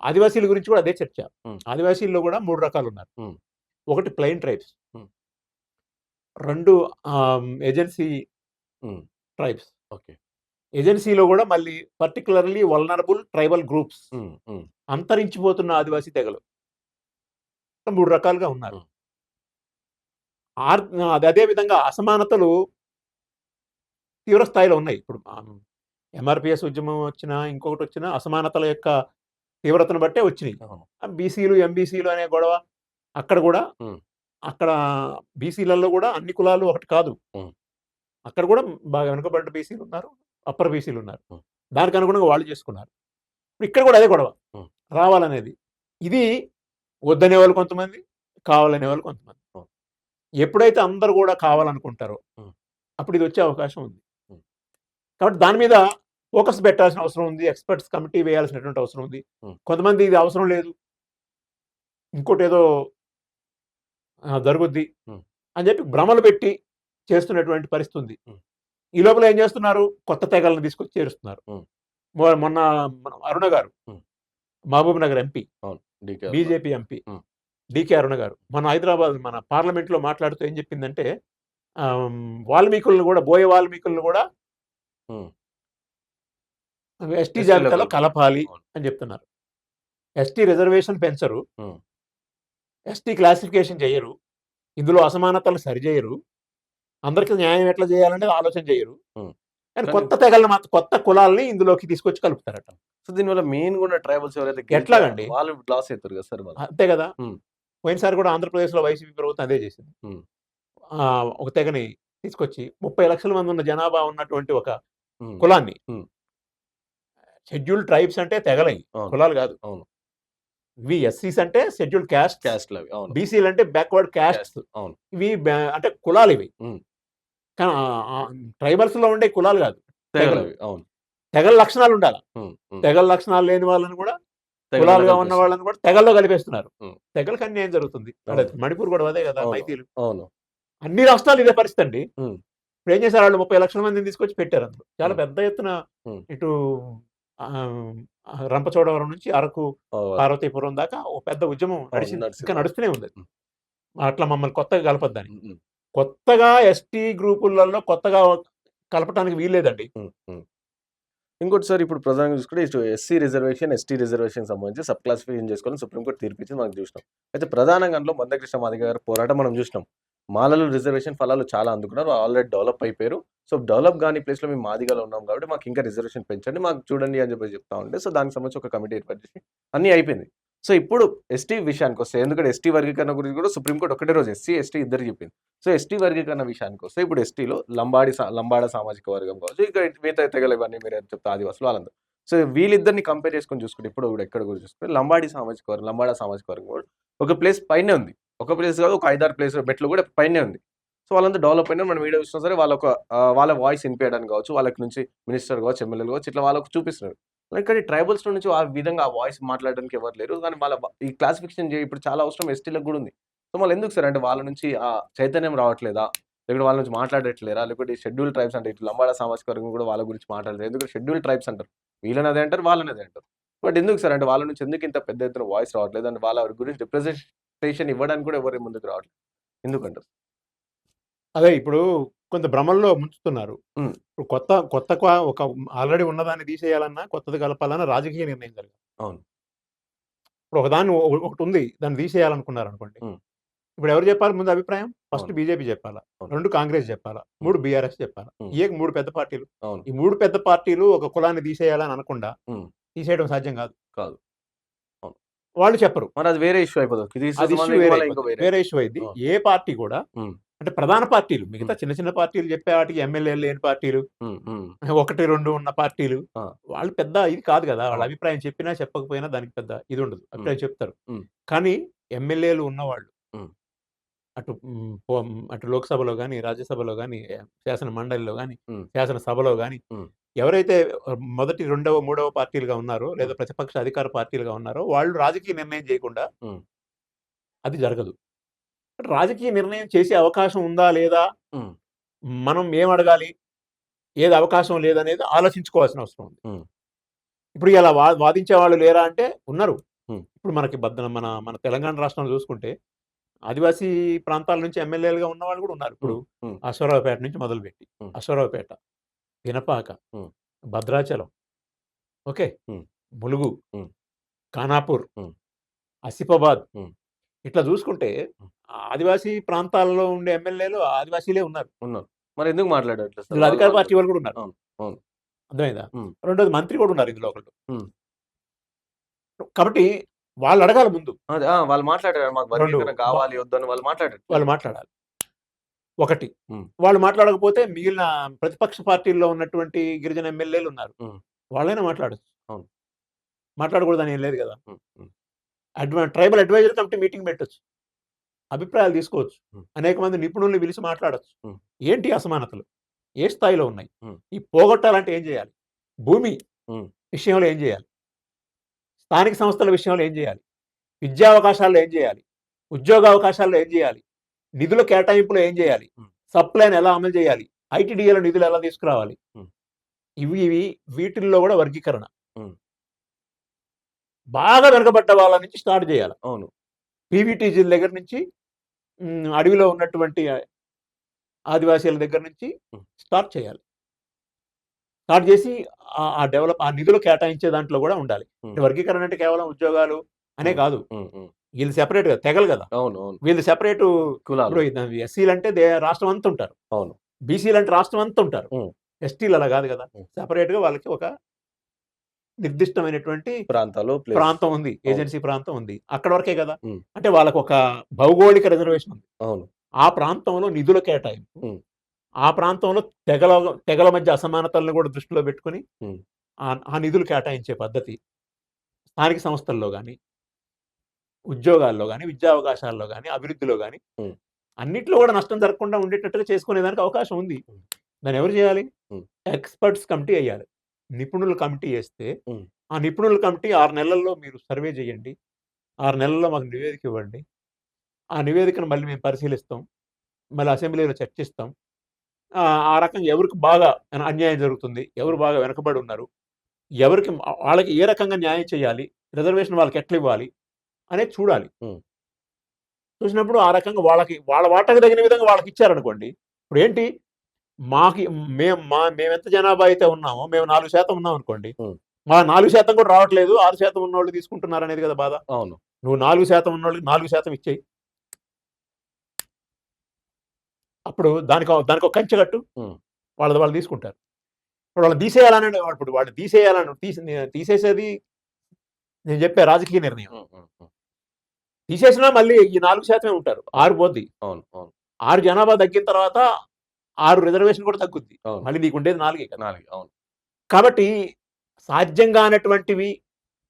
ఆదివాసీల గురించి కూడా అదే చర్చ. హ్మ్. ఆదివాసీల్లో కూడా 3 రకాలున్నారు. హ్మ్. ఒకటి ప్లెయిన్ ట్రైబ్స్. హ్మ్. 2 ఏజెన్సీ హ్మ్. ట్రైబ్స్. ఓకే. ఏజెన్సీలో కూడా మళ్ళీ పర్టిక్యులర్‌లీ వల్నరబుల్ ట్రైబల్ గ్రూప్స్. హ్మ్. హ్మ్. అంతరించిపోతున్న ఆదివాసీ తెగలు. 3 రకాలుగా ఉన్నారు. హ్మ్. అది అదే విధంగా అసమానతలు తీవ్ర స్థాయిలో ఉన్నాయి. ఇప్పుడు ఎంఆర్‌పీఎస్ ఉద్యమం వచ్చినా, ఇంకొకటొచ్చినా అసమానతల యొక్క తీవ్రతను బట్టే వచ్చినియి. అవును. బీసీలు, ఎంబీసీలు అనే గొడవ అక్కడ గూడా హ్మ్. అక్కడ బీసీలలో గూడా అన్ని కులాలు ఒకటి కాదు. హ్మ్. అక్కడ గూడా బాగా వెనుకబడ్డ బీసీలున్నారు. అప్పర్ బీసీలున్నారు. హ్మ్. దానికి అనుగుణంగా వాళ్ళు చేసుకున్నారు. ఇక్కడ గూడా అదే గొడవ. హ్మ్. రావాలనేది. ఇది వద్దనేవాళ్ళు కొంతమంది, కావాలనేవాళ్ళు కొంతమంది. హ్మ్. ఎప్పుడైతే అందరూ గూడా కావాలనుకుంటారో, హ్మ్. అప్పుడు ఇదొచ్చే అవకాశం ఉంది. హ్మ్. కాబట్టి దాని మీద ఫోకస్ పెట్టాల్సిన అవసరం ఉంది. ఎక్స్‌పర్ట్స్ కమిటీ వేయాల్సినటువంటి అవసరం ఉంది. హ్మ్. కొంతమంది ఇది అవసరం లేదు. ఇంకోటేదో జరుగుద్ది హ్మ్. అని చెప్పి భ్రమలు పెట్టి చేస్తున్నటువంటి పరిస్థితి ఉంది. హ్మ్. ఈ లోపల ఏం చేస్తున్నారు? కొత్త తెగలను తీసుకొచ్చి చేరుస్తున్నారు. హ్మ్. మొన్న మన అరుణ గారు, హ్మ్. మహబూబ్‌నగర్ ఎంపీ, అవును. డీకే అరుణ. బీజేపీ ఎంపీ హ్మ్. డీకే అరుణ గారు మన హైదరాబాద్ మన పార్లమెంట్‌లో మాట్లాడుతూ ఏం చెప్పిందంటే వాల్మీకులను కూడా బోయ వాల్మీకులను కూడా హ్మ్. ఎస్టీ ఎస్టీలో జాబితాలో కలపాలి. కలపాలి అవును. అని చెప్తున్నారు. ఎస్టీ రిజర్వేషన్ పెంచరు. హ్మ్. ఎస్టీ క్లాసిఫికేషన్ చేయరు. ఇందులో అసమానతలు సరిజేయరు. అందరికి న్యాయం ఎట్లా చేయాలనేది ఆలోచన చేయరు. హ్మ్. కానీ కానీ కొత్త తెగలను మాత్రం కొత్త కులాల్ని ఇందులోకి తీసుకొచ్చి కలుపుతారట. సో, దీనివల్ల మెయిన్‌గా ఉన్న ట్రైబల్స్ ఎవరైతే గిరిజ ఎట్లాగండి? వాళ్ళు లాస్ అయితారు కదా సార్ మళ్ళా. అంతే కదా! హ్మ్. పోయినసారి కూడా ఆంధ్రప్రదేశ్లో వైసీపీ ప్రభుత్వం అదే చేసింది. ఉమ్, ఒక తెగని తీసుకొచ్చి 30 లక్షల మంది ఉన్న జనాభా ఉన్నటువంటి ఒక ఉమ్, కులాన్ని, ఉమ్, షెడ్యూల్డ్ ట్రైబ్స్ అంటే తెగలై, అవును కులాలు కాదు. అవును ఇవి ఎస్సీస్ అంటే షెడ్యూల్డ్ క్యాస్ట్, క్యాస్ట్లు అవి అవును బీసీలు అంటే బ్యాక్వర్డ్ క్యాస్ట్, క్యాస్ట్ అవును ఇవి అంటే కులాలు ఇవి. ఉమ్, కానీ ట్రైబల్స్ లో ఉండే కులాలు కాదు, తెగలు. తెగలవి అవును తెగల లక్షణాలు ఉండాలి. ఉమ్, ఉమ్, తెగల లక్షణాలు లేని వాళ్ళని కూడా, తెగల్లో కులాలుగా ఉన్న కలిపేస్తారు. వాళ్ళని కూడా తెగల్లో కలిపేస్తున్నారు. ఉమ్, తెగలకు అన్యాయం జరుగుతుంది. అవును మణిపూర్ కూడా అదే కదా, అవును మైతీలు. అవును అన్ని రాష్ట్రాలు ఇదే పరిస్థితి అండి. ఉమ్, ఇప్పుడు ఏం చేశారు, వాళ్ళు 30 లక్షల మందిని తీసుకొచ్చి పెట్టారు. అందులో చాలా ఉమ్, పెద్ద ఎత్తున ఉమ్, ఇటు రంపచోడవరం నుంచి అరకు, అవును పార్వతీపురం దాకా ఒక పెద్ద ఉద్యమం నడిచింది, ఇంకా నడిచింది నడుస్తూనే ఉంది. ఉమ్, అట్లా మమ్మల్ని కొత్తగా కలపద్దని. ఉమ్, ఉమ్, కొత్తగా ఎస్టీ గ్రూపులలో కొత్తగా కలపటానికి వీల్లేదండి. ఉమ్, ఉమ్. ఇంకోటి సార్ ఇప్పుడు ప్రధానంగా చూసుకుంటే ఇటు ఎస్సీ రిజర్వేషన్ ఎస్టీ రిజర్వేషన్ సంబంధించి సబ్ క్లాసిఫికేషన్ చేసుకోవాలని సుప్రీంకోర్టు తీర్పిచ్చింది మనం చూసినాం. అయితే ప్రధానంగా అందులో మందకృష్ణ మాదిగ గారి పోరాటం మనం చూసినాం. మాలలు రిజర్వేషన్ ఫలాలు చాలా అందుకున్నారు, ఆల్రెడీ డెవలప్ అయిపోయారు. సో డెవలప్ కాని ప్లేస్లో మేము మాదిగలో ఉన్నాం కాబట్టి మాకు ఇంకా రిజర్వేషన్ పెంచండి, మాకు చూడండి అని చెప్పి చెప్తా ఉంటే, సో దానికి సంబంధించి ఒక కమిటీ ఏర్పాటు చేసి అన్నీ అయిపోయింది. సో ఇప్పుడు ఎస్టీ విషయానికి వస్తే, ఎందుకంటే ఎస్టీ వర్గీకరణ గురించి కూడా సుప్రీంకోర్టు ఒకటే రోజు ఎస్సీ ఎస్టీ ఇద్దరు చెప్పింది. సో ఎస్టీ వర్గీకరణ విషయానికి వస్తే ఇప్పుడు ఎస్టీలో లంబాడ సామాజిక వర్గం కావచ్చు, ఇక మిగతా తెగలు ఇవన్నీ మీరు చెప్తే ఆదివాసులు వాళ్ళందరూ. సో వీళ్ళిద్దరిని కంపేర్ చేసుకొని చూసుకుంటే ఇప్పుడు కూడా ఎక్కడ కూడా చూసుకుంటే లంబాడ సామాజిక వర్గం కూడా ఒక ప్లేస్ పైనే ఉంది. ఒక ప్లేస్ కాదు, ఒక 5-6 ప్లేస్ మెట్లు కూడా పైనే ఉంది. సో వాళ్ళంతా డెవలప్ అయినా మనం వీడియో చూసినా సరే వాళ్ళ వాయిస్ వినిపించడానికి కావచ్చు, వాళ్ళకి నుంచి మినిస్టర్ కావచ్చు, ఎమ్మెల్యేలు కావచ్చు, ఇట్లా వాళ్ళకు చూపిస్తున్నారు. కానీ ట్రైబల్స్ నుంచి ఆ విధంగా ఆ వాయిస్ మాట్లాడడానికి ఎవరు లేరు. కానీ వాళ్ళ ఈ క్లాసిఫికేషన్ ఇప్పుడు చాలా అవసరం ఎస్టీలకు కూడా ఉంది. సో మళ్ళీ ఎందుకు సార్, అంటే వాళ్ళ నుంచి ఆ చైతన్యం రావట్లేదా? లేకపోతే వాళ్ళ నుంచి మాట్లాడట్లేరా? లేకపోతే షెడ్యూల్ ట్రైబ్స్ అంటే ఇటు లంబాడ సామాజిక వర్గం కూడా వాళ్ళ గురించి మాట్లాడలేదు. ఎందుకంటే షెడ్యూల్ ట్రైబ్స్ అంటారు, వీళ్ళని అదే అంటారు, వాళ్ళని అదే అంటారు. బట్ ఎందుకు సార్, అంటే వాళ్ళ నుంచి ఎందుకు ఇంత పెద్ద ఎత్తున వాయిస్ రావట్లేదు? అంటే వాళ్ళ గురించి రిప్రజెంటేషన్ ఇవ్వడానికి కూడా ఎవరు ముందుకు రావట్లేదు ఎందుకంటారు? అదే ఇప్పుడు కొంత భ్రమల్లో ముంచుతున్నారు. ఉమ్, ఇప్పుడు కొత్త ఒక ఆల్రెడీ ఉన్నదాన్ని తీసేయాలన్నా, కొత్తది కలపాలన్నా రాజకీయ నిర్ణయం జరగాలి. అవును ఇప్పుడు ఒకటి ఉంది, దాన్ని తీసేయాలనుకున్నారు అనుకోండి. ఉమ్, ఇప్పుడు ఎవరు చెప్పాలి ముందు అభిప్రాయం? ఫస్ట్ అవును బీజేపీ చెప్పాలా, అవును 2 కాంగ్రెస్ చెప్పాలా, ఉమ్, 3 బీఆర్ఎస్ చెప్పాలా. ఉమ్, 3 పెద్ద పార్టీలు. అవును ఈ 3 పెద్ద పార్టీలు ఒక కులాన్ని తీసేయాలని అనకుండా ఉమ్, తీసేయడం సాధ్యం కాదు. కాదు అవును. వాళ్ళు చెప్పరు. మరి అది వేరే ఇష్యూ అయిపోతుంది. అది ఇష్యూ వేరే ఇష్యూ అయింది. అవును. ఏ పార్టీ కూడా, ఉమ్, అంటే ప్రధాన పార్టీలు, మిగతా ఉమ్, చిన్న చిన్న పార్టీలు చెప్పే వాటికి ఎమ్మెల్యేలు లేని పార్టీలు, ఉమ్, ఉమ్, 1, 2 ఉన్న పార్టీలు, ఆ, వాళ్ళు పెద్ద ఇది కాదు కదా. వాళ్ళ అవును అభిప్రాయం చెప్పినా చెప్పకపోయినా దానికి పెద్ద ఇది ఉండదు. ఉమ్, అభిప్రాయం చెప్తారు. ఉమ్, కానీ ఎమ్మెల్యేలు ఉన్నవాళ్ళు ఉమ్, అటు లోక్సభలో గాని, రాజ్యసభలో గాని, శాసన మండలిలో గాని, ఉమ్, శాసనసభలో గాని ఉమ్, ఎవరైతే మొదటి, రెండవ, మూడవ పార్టీలుగా ఉన్నారో, లేదా ఉమ్, ప్రతిపక్ష అధికార పార్టీలుగా ఉన్నారో, వాళ్ళు రాజకీయ నిర్ణయం చేయకుండా ఉమ్, అది జరగదు. రాజకీయ నిర్ణయం చేసే అవకాశం ఉందా లేదా, ఉమ్, మనం ఏం అడగాలి, ఏది అవకాశం లేదనేది ఆలోచించుకోవాల్సిన అవసరం ఉంది. ఉమ్, ఇప్పుడు ఇలా వాదించే వాళ్ళు లేరా అంటే ఉన్నారు. ఉమ్, ఇప్పుడు మనకి మన మన తెలంగాణ రాష్ట్రంలో చూసుకుంటే ఆదివాసీ ప్రాంతాల నుంచి ఎమ్మెల్యేలుగా ఉన్న వాళ్ళు కూడా ఉన్నారు. ఇప్పుడు ఉమ్, ఉమ్, అశ్వారావుపేట నుంచి మొదలుపెట్టి, ఉమ్, అశ్వారావుపేట, వినపాక, ఉమ్, భద్రాచలం, ఓకే, ఉమ్, ములుగు, ఉమ్, ఖానాపూర్, ఉమ్, ఆసిఫాబాద్, ఉమ్, ఇట్లా చూసుకుంటే ఉమ్, ఆదివాసీ ప్రాంతాల్లో ఉండే ఎమ్మెల్యేలు ఆదివాసీలే ఉన్నారు. ఉన్నారు. మరి ఎందుకు మాట్లాడట్లేదు సార్ ఇందులో వాళ్ళు అధికార వాళ్ళు? పార్టీ వాళ్ళు కూడా ఉన్నారు. అవును అవును అర్థమైందా? ఉమ్, రెండోది మంత్రి కూడా ఉన్నారు ఇందులో ఒకళ్ళు. ఉమ్. కాబట్టి వాళ్ళు అడగాలి ముందు. అదే వాళ్ళు మాట్లాడారు, మాకు 2 వర్గీకరణ కావాలి వద్దని వాళ్ళు మాట్లాడారు. వాళ్ళు మాట్లాడాలి. ఒకటి, ఉమ్, వాళ్ళు మాట్లాడకపోతే మిగిలిన ప్రతిపక్ష పార్టీల్లో ఉన్నటువంటి గిరిజన ఎమ్మెల్యేలు ఉన్నారు. ఉమ్, వాళ్ళైనా మాట్లాడచ్చు. అవును మాట్లాడకూడదని ఏం లేదు కదా. ఉమ్, ఉమ్, ట్రైబల్ అడ్వైజరీ కమిటీ మీటింగ్ పెట్టొచ్చు, అభిప్రాయాలు తీసుకోవచ్చు, ఉమ్, అనేక మంది నిపుణుల్ని పిలిచి మాట్లాడచ్చు. ఉమ్, ఏంటి అసమానతలు, ఏ స్థాయిలో ఉన్నాయి, ఉమ్, ఈ పోగొట్టాలంటే ఏం చేయాలి, భూమి ఉమ్, విషయంలో ఏం చేయాలి, స్థానిక సంస్థల విషయంలో ఏం చేయాలి, విద్యావకాశాల్లో ఏం చేయాలి, ఉద్యోగావకాశాల్లో ఏం చేయాలి, నిధుల కేటాయింపులో ఏం చేయాలి, ఉమ్, సప్లైని ఎలా అమలు చేయాలి, ఐటీడీఏల నిధులు ఎలా తీసుకురావాలి, ఉమ్, ఇవి వీటిల్లో కూడా వర్గీకరణ ఉమ్, బాగా వెనకబడ్డ వాళ్ళ నుంచి స్టార్ట్ చేయాలి. అవును పీవీటీజీల దగ్గర నుంచి, అడవిలో ఉన్నటువంటి ఆదివాసీల దగ్గర నుంచి ఉమ్, స్టార్ట్ చేయాలి. స్టార్ట్ చేసి ఆ నిధులు కేటాయించే దాంట్లో కూడా ఉండాలి. ఉమ్, వర్గీకరణ అంటే కేవలం ఉద్యోగాలు అనే ఉమ్, కాదు. ఉమ్, ఉమ్, వీళ్ళు సెపరేట్ కదా, తెగలు కదా, అవును అవును వీళ్ళు సెపరేటు. కులాలు ఇప్పుడు ఎస్సీలు అంటే రాష్ట్రం అంతా ఉంటారు, అవును బీసీలు అంటే రాష్ట్రం అంతా ఉంటారు, ఉమ్, ఎస్టీలు అలా కాదు కదా. ఉమ్, సెపరేట్గా వాళ్ళకి ఒక నిర్దిష్టమైనటువంటి ప్రాంతాలు ప్లేస్. ప్రాంతం ఉంది. అవును. ఏజెన్సీ ప్రాంతం ఉంది. అక్కడి వరకే కదా! హ్మ్. అంటే వాళ్ళకొక భౌగోళిక రిజర్వేషన్ ఉంది. అవును. ఆ ప్రాంతంలో నిధుల కేటాయింపు, హ్మ్. ఆ ప్రాంతంలో తెగల మధ్య అసమానతలను కూడా దృష్టిలో పెట్టుకొని హ్మ్. ఆ నిధులు కేటాయించే పద్ధతి స్థానిక సంస్థల్లో గాని, ఉద్యోగాల్లో గాని, విద్యావకాశాల్లో గాని, అభివృద్ధిలో గాని హ్మ్. అన్నిట్లో కూడా నష్టం జరగకుండా ఉండేటట్టుగా చేసుకునేదానికి అవకాశం ఉంది. హ్మ్. దాన్ని ఎవరు చేయాలి? హ్మ్. ఎక్స్‌పర్ట్స్ కమిటీ ఎయ్యాలి. నిపుణుల కమిటీ ఏస్తే, హ్మ్. ఆ నిపుణుల కమిటీ 6 నెలల్లో మీరు సర్వే చేయండి. 6 నెలల్లో మాకు నివేదిక ఇవ్వండి. ఆ నివేదికను మళ్ళీ మేము పరిశీలిస్తాం. మళ్ళీ అసెంబ్లీలో చర్చిస్తాం. ఆ రకంగా ఎవరికి బాగా అన్యాయం జరుగుతుంది, ఎవరు బాగా వెనకబడి ఉన్నారు, ఎవరికి వాళ్ళకి ఏ రకంగా న్యాయం చేయాలి, రిజర్వేషన్ వాళ్ళకి ఎట్లా ఇవ్వాలి అనేది చూడాలి. హ్మ్. చూసినప్పుడు ఆ రకంగా వాళ్ళ వాటాకు తగిన విధంగా వాళ్ళకిచ్చారనుకోండి. ఇప్పుడేంటి మాకి మేమెంత జనాభా అయితే ఉన్నామో మేము 4% ఉన్నామనుకోండి. హ్మ్. మా 4% కూడా రావట్లేదు. 6% ఉన్నోళ్ళు తీసుకుంటున్నారనేది కదా బాధ. అవును. నువ్వు 4% ఉన్నోళ్ళకి 4% ఇచ్చేయి. అప్పుడు దానికొక కంచె కట్టు. హ్మ్. వాళ్ళది వాళ్ళు తీసుకుంటారు. ఇప్పుడు వాళ్ళని తీసేయాలని ఇప్పుడు వాళ్ళని తీసేయాలని తీసేసేది నేను చెప్పా రాజకీయ నిర్ణయం. హ్మ్. హ్మ్. హ్మ్. తీసేసినా మళ్ళీ ఈ 4% ఉంటారు. హ్మ్. 6 పోద్ది. అవును. అవును. 6 జనాభా తగ్గిన తర్వాత 6 రిజర్వేషన్ కూడా తగ్గుద్ది. అవును. మళ్ళీ నీకుండేది 4 కదా! 4 అవును. కాబట్టి సాధ్యం కానటువంటివి,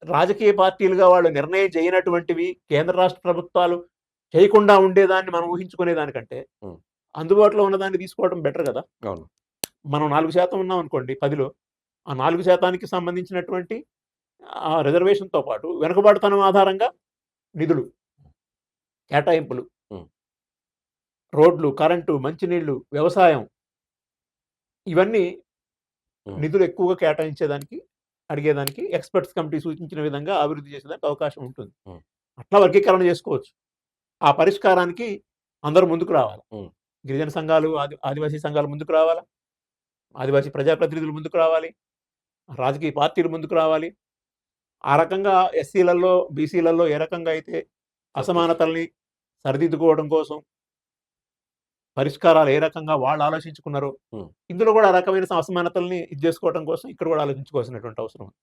రాజకీయ పార్టీలుగా వాళ్ళు నిర్ణయం చేయనటువంటివి, కేంద్ర రాష్ట్ర ప్రభుత్వాలు చేయకుండా ఉండేదాన్ని మనం ఊహించుకునే దానికంటే, హ్మ్. అందుబాటులో ఉన్నదాన్ని తీసుకోవడం బెటర్ గదా! అవును. మనం 4% ఉన్నామనుకోండి 10లో, ఆ 4%కి సంబంధించినటువంటి రిజర్వేషన్‌తో పాటు వెనుకబాటుతనం ఆధారంగా నిధులు, కేటాయింపులు, హ్మ్. రోడ్లు, కరెంటు, మంచినీళ్లు, వ్యవసాయం ఇవన్నీ హ్మ్. నిధులు ఎక్కువగా కేటాయించేదానికి, అడిగేదానికి ఎక్స్‌పర్ట్స్ కమిటీ సూచించిన విధంగా అభివృద్ధి చేసేదానికి అవకాశం ఉంటుంది. హ్మ్. అట్లా వర్గీకరణ చేసుకోవచ్చు. ఆ పరిష్కారానికి అందరూ ముందుకు రావాలి. హ్మ్. గిరిజన సంఘాలు, ఆదివాసీ సంఘాలు ముందుకు రావాలా. ఆదివాసీ ప్రజాప్రతినిధులు ముందుకు రావాలి. రాజకీయ పార్టీలు ముందుకు రావాలి. ఆ రకంగా ఎస్సీలలో, బీసీలలో ఏ రకంగా అయితే చెప్పొచ్చు. అసమానతల్ని సరిదిద్దుకోవడం కోసం పరిష్కారాలు ఏ రకంగా వాళ్ళు ఆలోచించుకున్నారో, హ్మ్. ఇందులో కూడా ఆ రకమైన అసమానతల్ని ఇది చేసుకోవడం కోసం ఇక్కడ కూడా ఆలోచించుకోవాల్సినటువంటి అవసరం ఉంది.